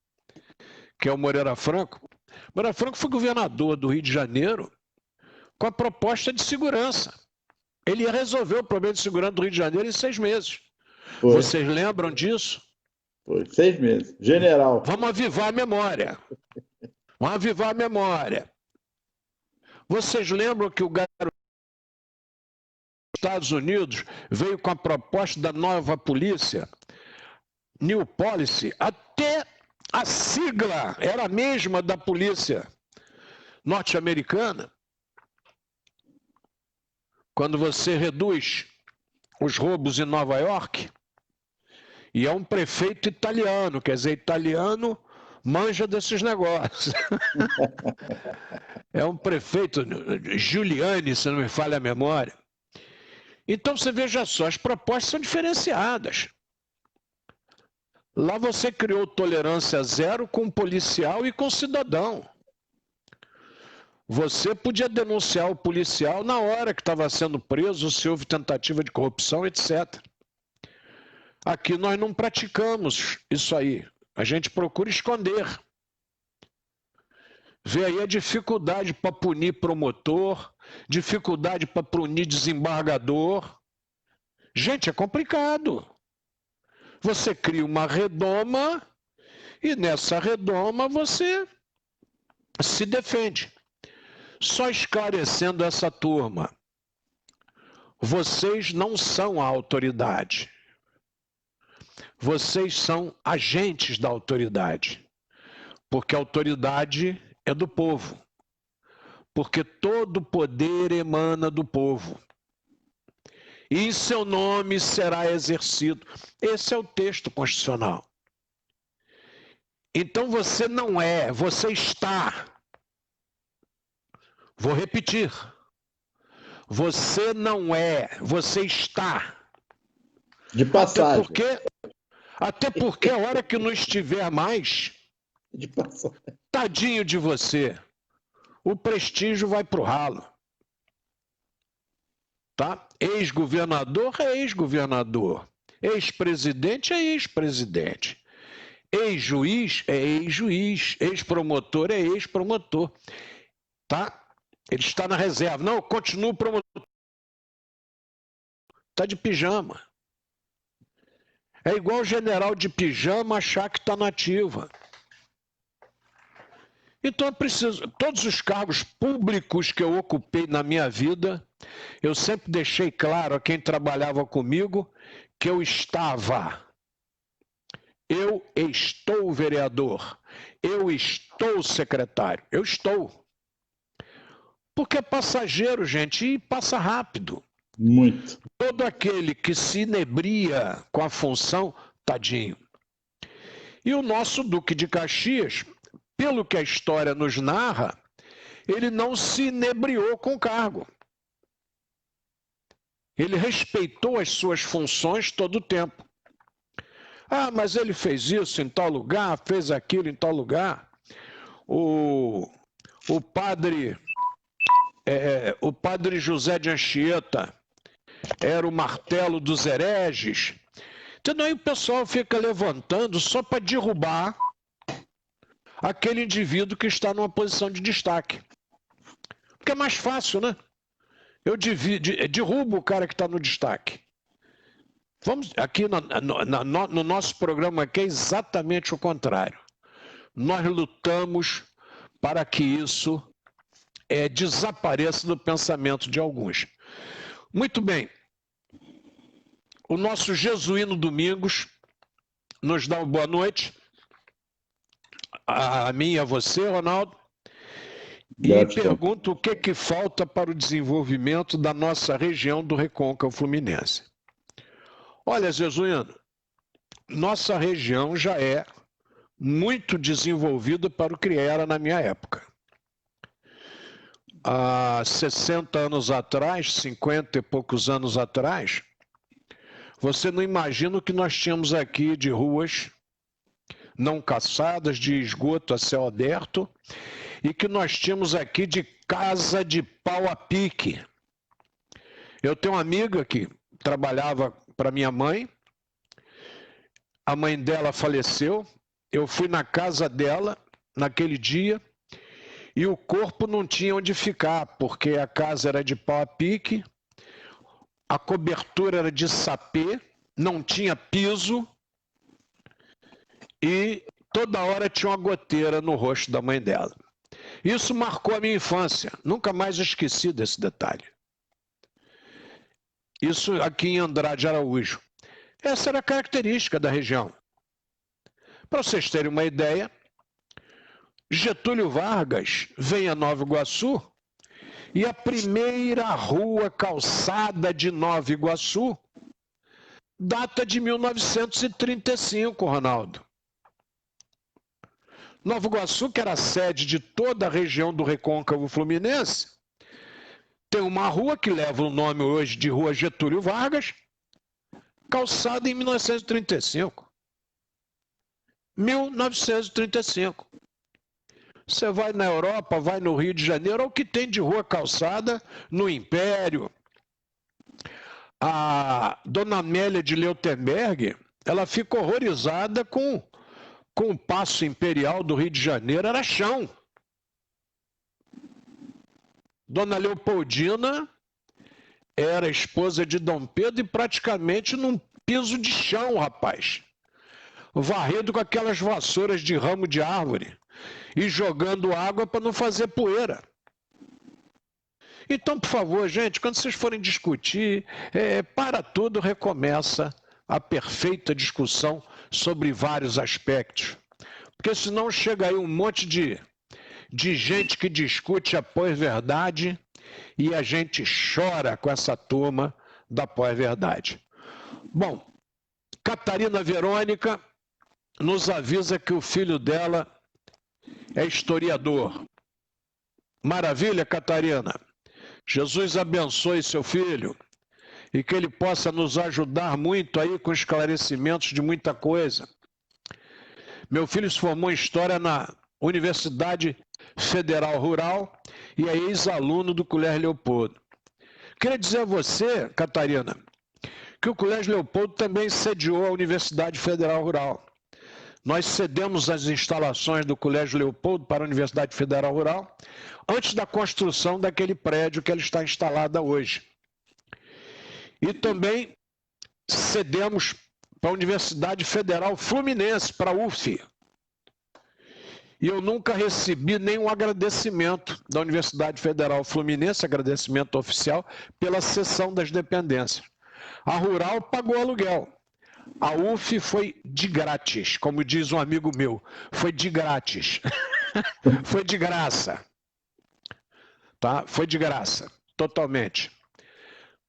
que é o Moreira Franco. Moreira Franco foi governador do Rio de Janeiro com a proposta de segurança. Ele ia resolver o problema de segurança do Rio de Janeiro em 6 meses. Foi. Vocês lembram disso? Foi, 6 meses. General. Vamos avivar a memória. Vamos avivar a memória. Vocês lembram que o garoto dos Estados Unidos veio com a proposta da nova polícia, New Policy, até a sigla era a mesma da polícia norte-americana. Quando você reduz os roubos em Nova York, e é um prefeito italiano, quer dizer, italiano manja desses negócios. É um prefeito, Giuliani, se não me falha a memória. Então você veja só, as propostas são diferenciadas. Lá você criou tolerância zero com policial e com cidadão. Você podia denunciar o policial na hora que estava sendo preso, se houve tentativa de corrupção, etc. Aqui nós não praticamos isso aí. A gente procura esconder. Vê aí a dificuldade para punir promotor, dificuldade para punir desembargador. Gente, é complicado. Você cria uma redoma e nessa redoma você se defende. Só esclarecendo essa turma, vocês não são a autoridade. Vocês são agentes da autoridade. Porque a autoridade é do povo. Porque todo poder emana do povo. E em seu nome será exercido. Esse é o texto constitucional. Então você não é, você está. Vou repetir. Você não é, você está. De passagem. Até porque a hora que não estiver mais, de passagem, tadinho de você, o prestígio vai para o ralo. Tá? Ex-governador é ex-governador. Ex-presidente é ex-presidente. Ex-juiz é ex-juiz. Ex-promotor é ex-promotor. Tá? Ele está na reserva. Não, continua o promotor. Está de pijama. É igual o general de pijama achar que está na ativa. Então é preciso. Todos os cargos públicos que eu ocupei na minha vida, eu sempre deixei claro a quem trabalhava comigo que eu estava. Eu estou vereador. Eu estou secretário. Eu estou. Porque é passageiro, gente, e passa rápido. Muito. Todo aquele que se inebria com a função, tadinho. E o nosso Duque de Caxias, pelo que a história nos narra, ele não se inebriou com o cargo. Ele respeitou as suas funções todo o tempo. Ah, mas ele fez isso em tal lugar, fez aquilo em tal lugar. O padre José de Anchieta era o martelo dos hereges. Então aí o pessoal fica levantando só para derrubar aquele indivíduo que está numa posição de destaque. Porque é mais fácil, né? Eu derrubo o cara que está no destaque. Vamos aqui no nosso programa aqui é exatamente o contrário. Nós lutamos para que isso desapareça do pensamento de alguns. Muito bem. O nosso Jesuíno Domingos nos dá uma boa noite. A mim e a você, Ronaldo. E pergunta o que falta para o desenvolvimento da nossa região do Recôncavo Fluminense. Olha, Jesuíno, nossa região já é muito desenvolvida para o que era na minha época. Há 60 anos atrás, 50 e poucos anos atrás, você não imagina o que nós tínhamos aqui de ruas não caçadas, de esgoto a céu aberto, e que nós tínhamos aqui de casa de pau a pique. Eu tenho uma amiga que trabalhava para minha mãe, a mãe dela faleceu, eu fui na casa dela naquele dia e o corpo não tinha onde ficar, porque a casa era de pau a pique, a cobertura era de sapê, não tinha piso e toda hora tinha uma goteira no rosto da mãe dela. Isso marcou a minha infância, nunca mais esqueci desse detalhe. Isso aqui em Andrade Araújo. Essa era a característica da região. Para vocês terem uma ideia, Getúlio Vargas vem a Nova Iguaçu e a primeira rua calçada de Nova Iguaçu data de 1935, Ronaldo. Nova Iguaçu, que era a sede de toda a região do Recôncavo Fluminense, tem uma rua que leva o nome hoje de Rua Getúlio Vargas, calçada em 1935. 1935. Você vai na Europa, vai no Rio de Janeiro, é o que tem de rua calçada no Império. A dona Amélia de Leutenberg, ela fica horrorizada com o Paço Imperial do Rio de Janeiro, era chão. Dona Leopoldina era esposa de Dom Pedro e praticamente num piso de chão, rapaz. Varrido com aquelas vassouras de ramo de árvore e jogando água para não fazer poeira. Então, por favor, gente, quando vocês forem discutir, para tudo, recomeça a perfeita discussão sobre vários aspectos. Porque senão chega aí um monte de gente que discute a pós-verdade e a gente chora com essa turma da pós-verdade. Bom, Catarina Verônica nos avisa que o filho dela é historiador. Maravilha, Catarina. Jesus abençoe seu filho e que ele possa nos ajudar muito aí com esclarecimentos de muita coisa. Meu filho se formou em História na Universidade Federal Rural e é ex-aluno do Colégio Leopoldo. Queria dizer a você, Catarina, que o Colégio Leopoldo também sediou a Universidade Federal Rural. Nós cedemos as instalações do Colégio Leopoldo para a Universidade Federal Rural antes da construção daquele prédio que ela está instalada hoje. E também cedemos para a Universidade Federal Fluminense, para a UF. E eu nunca recebi nenhum agradecimento da Universidade Federal Fluminense, agradecimento oficial, pela cessão das dependências. A Rural pagou aluguel. A UF foi de grátis, como diz um amigo meu, foi de grátis, foi de graça, tá? Foi de graça, totalmente.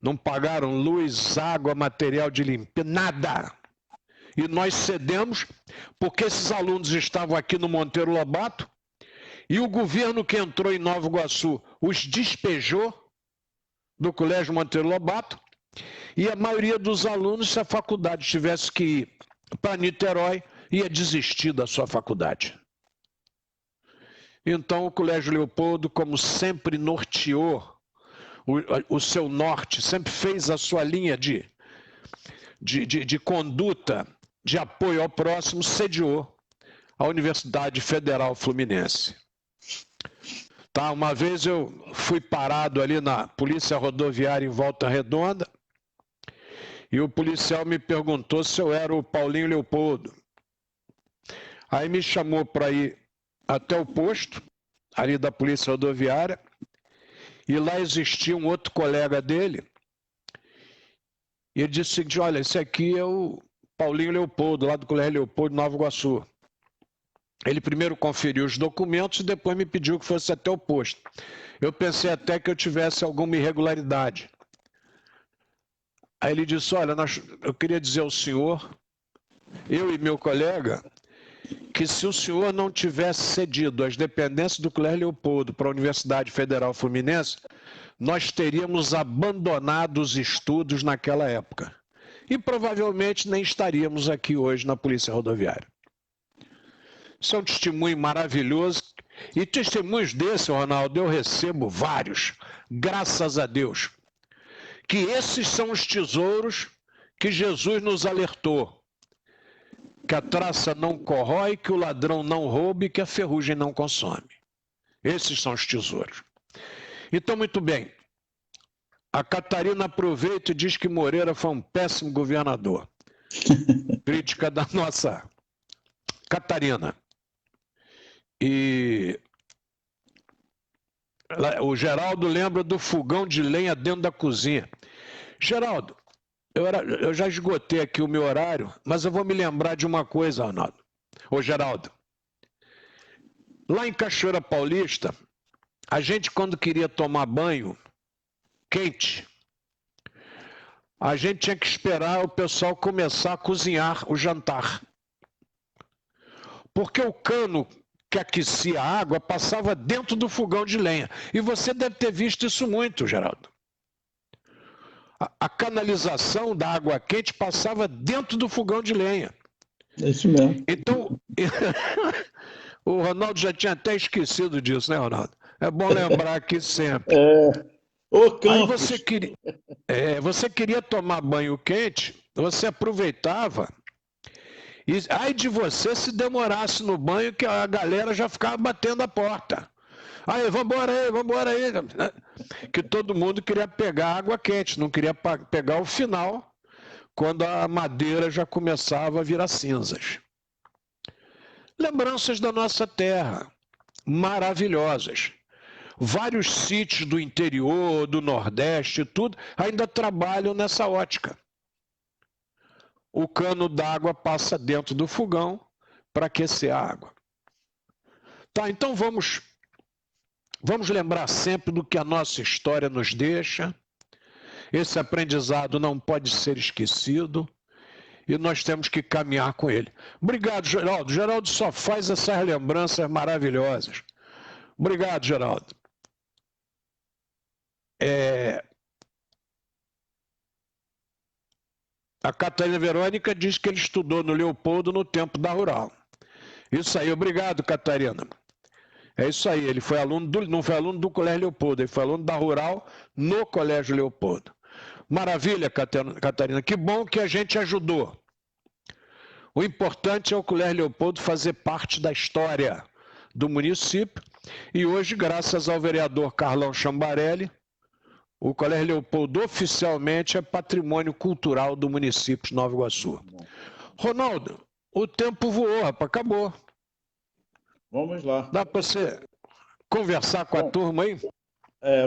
Não pagaram luz, água, material de limpeza, nada. E nós cedemos porque esses alunos estavam aqui no Monteiro Lobato e o governo que entrou em Nova Iguaçu os despejou do Colégio Monteiro Lobato. E a maioria dos alunos, se a faculdade tivesse que ir para Niterói, ia desistir da sua faculdade. Então, o Colégio Leopoldo, como sempre norteou o seu norte, sempre fez a sua linha de conduta, de apoio ao próximo, sediou a Universidade Federal Fluminense. Tá, uma vez eu fui parado ali na Polícia Rodoviária em Volta Redonda, e o policial me perguntou se eu era o Paulinho Leopoldo. Aí me chamou para ir até o posto, ali da Polícia Rodoviária, e lá existia um outro colega dele. E ele disse o seguinte: olha, esse aqui é o Paulinho Leopoldo, lá do Colégio Leopoldo, Nova Iguaçu. Ele primeiro conferiu os documentos e depois me pediu que fosse até o posto. Eu pensei até que eu tivesse alguma irregularidade. Aí ele disse: olha, eu queria dizer ao senhor, eu e meu colega, que se o senhor não tivesse cedido as dependências do Colégio Leopoldo para a Universidade Federal Fluminense, nós teríamos abandonado os estudos naquela época. E provavelmente nem estaríamos aqui hoje na Polícia Rodoviária. Isso é um testemunho maravilhoso. E testemunhos desse, Ronaldo, eu recebo vários, graças a Deus. Que esses são os tesouros que Jesus nos alertou. Que a traça não corrói, que o ladrão não rouba e que a ferrugem não consome. Esses são os tesouros. Então, muito bem. A Catarina aproveita e diz que Moreira foi um péssimo governador. Crítica da nossa Catarina. E o Geraldo lembra do fogão de lenha dentro da cozinha. Geraldo, eu já esgotei aqui o meu horário, mas eu vou me lembrar de uma coisa, Arnaldo. Ô, Geraldo, lá em Cachoeira Paulista, a gente, quando queria tomar banho quente, a gente tinha que esperar o pessoal começar a cozinhar o jantar. Porque o cano que aquecia a água passava dentro do fogão de lenha. E você deve ter visto isso muito, Geraldo. A canalização da água quente passava dentro do fogão de lenha. É isso mesmo. Então, o Ronaldo já tinha até esquecido disso, né, Ronaldo? É bom lembrar aqui sempre. Ô, Aí Campos. você queria tomar banho quente, você aproveitava. E ai de você se demorasse no banho, que a galera já ficava batendo a porta. Aí, vambora aí. Que todo mundo queria pegar água quente, não queria pegar o final, quando a madeira já começava a virar cinzas. Lembranças da nossa terra, maravilhosas. Vários sítios do interior, do Nordeste, tudo, ainda trabalham nessa ótica. O cano d'água passa dentro do fogão para aquecer a água. Tá, então vamos lembrar sempre do que a nossa história nos deixa. Esse aprendizado não pode ser esquecido e nós temos que caminhar com ele. Obrigado, Geraldo. Geraldo só faz essas lembranças maravilhosas. Obrigado, Geraldo. A Catarina Verônica diz que ele estudou no Leopoldo no tempo da Rural. Isso aí, obrigado, Catarina. É isso aí, ele foi aluno não foi aluno do Colégio Leopoldo, ele foi aluno da Rural no Colégio Leopoldo. Maravilha, Catarina, que bom que a gente ajudou. O importante é o Colégio Leopoldo fazer parte da história do município e hoje, graças ao vereador Carlão Chambarelli, o Colégio Leopoldo oficialmente é patrimônio cultural do município de Nova Iguaçu. Ronaldo, o tempo voou, rapaz, acabou. Vamos lá. Dá para você conversar com a turma aí?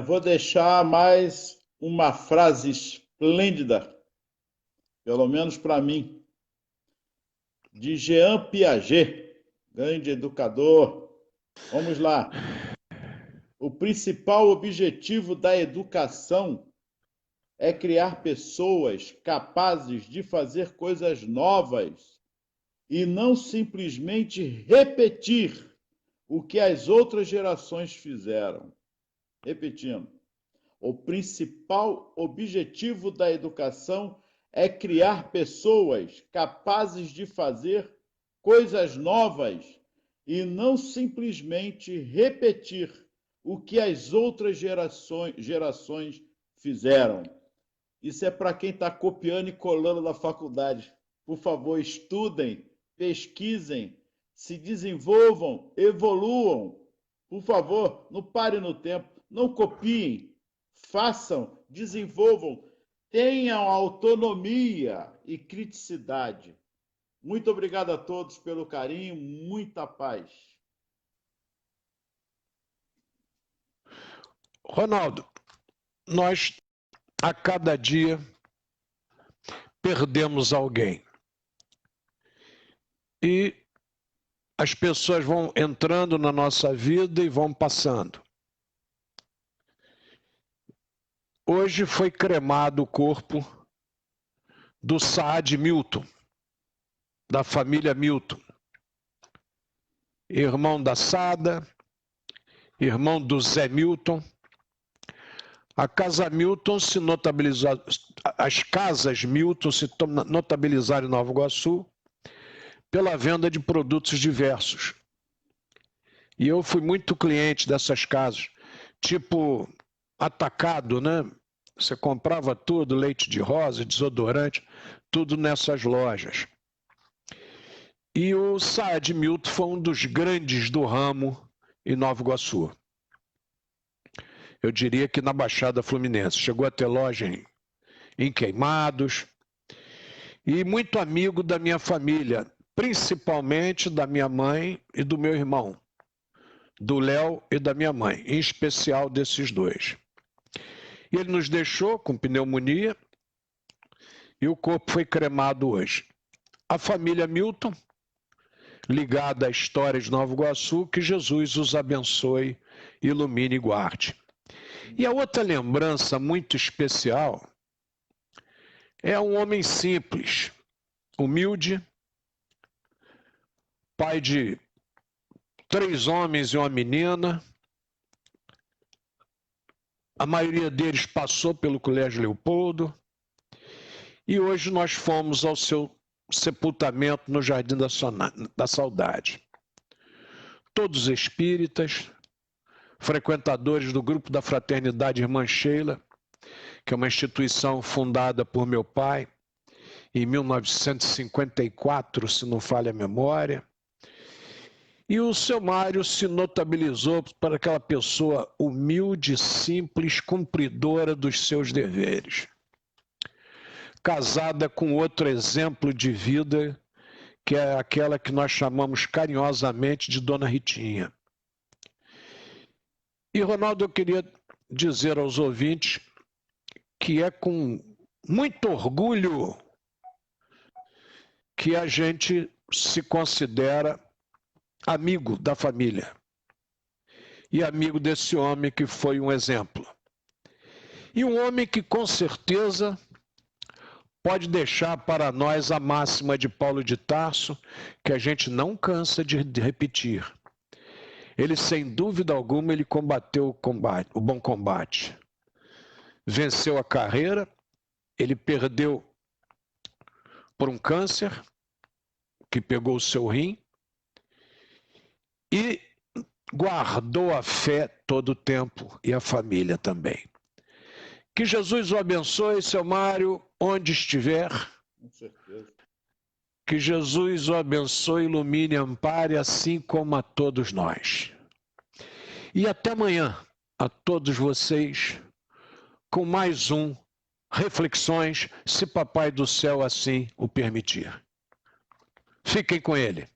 Vou deixar mais uma frase esplêndida, pelo menos para mim, de Jean Piaget, grande educador. Vamos lá. O principal objetivo da educação é criar pessoas capazes de fazer coisas novas e não simplesmente repetir o que as outras gerações fizeram. Repetindo, o principal objetivo da educação é criar pessoas capazes de fazer coisas novas e não simplesmente repetir o que as outras gerações fizeram. Isso é para quem está copiando e colando na faculdade. Por favor, estudem, pesquisem, se desenvolvam, evoluam. Por favor, não parem no tempo, não copiem, façam, desenvolvam, tenham autonomia e criticidade. Muito obrigado a todos pelo carinho, muita paz. Ronaldo, nós a cada dia perdemos alguém. E as pessoas vão entrando na nossa vida e vão passando. Hoje foi cremado o corpo do Saad Milton, da família Milton. Irmão da Sada, irmão do Zé Milton. A casa Milton se notabilizou, as casas Milton se notabilizaram em Nova Iguaçu pela venda de produtos diversos. E eu fui muito cliente dessas casas, tipo atacado, né? Você comprava tudo, leite de rosa, desodorante, tudo nessas lojas. E o Saad Milton foi um dos grandes do ramo em Nova Iguaçu. Eu diria que na Baixada Fluminense. Chegou a ter loja em Queimados. E muito amigo da minha família, principalmente da minha mãe e do meu irmão, do Léo e da minha mãe, em especial desses dois. E ele nos deixou com pneumonia e o corpo foi cremado hoje. A família Milton ligada à história de Nova Iguaçu, que Jesus os abençoe, ilumine e guarde. E a outra lembrança muito especial é um homem simples, humilde, pai de 3 homens e uma menina. A maioria deles passou pelo Colégio Leopoldo. E hoje nós fomos ao seu sepultamento no Jardim da Saudade. Todos espíritas, frequentadores do grupo da Fraternidade Irmã Sheila, que é uma instituição fundada por meu pai em 1954, se não falha a memória. E o seu Mário se notabilizou para aquela pessoa humilde, simples, cumpridora dos seus deveres. Casada com outro exemplo de vida, que é aquela que nós chamamos carinhosamente de Dona Ritinha. E, Ronaldo, eu queria dizer aos ouvintes que é com muito orgulho que a gente se considera amigo da família e amigo desse homem que foi um exemplo. E um homem que, com certeza, pode deixar para nós a máxima de Paulo de Tarso, que a gente não cansa de repetir. Ele, sem dúvida alguma, ele combateu o bom combate. Venceu a carreira, ele perdeu por um câncer, que pegou o seu rim, e guardou a fé todo o tempo, e a família também. Que Jesus o abençoe, seu Mário, onde estiver. Com certeza. Que Jesus o abençoe, ilumine e ampare, assim como a todos nós. E até amanhã, a todos vocês, com mais um Reflexões, se Papai do Céu assim o permitir. Fiquem com ele.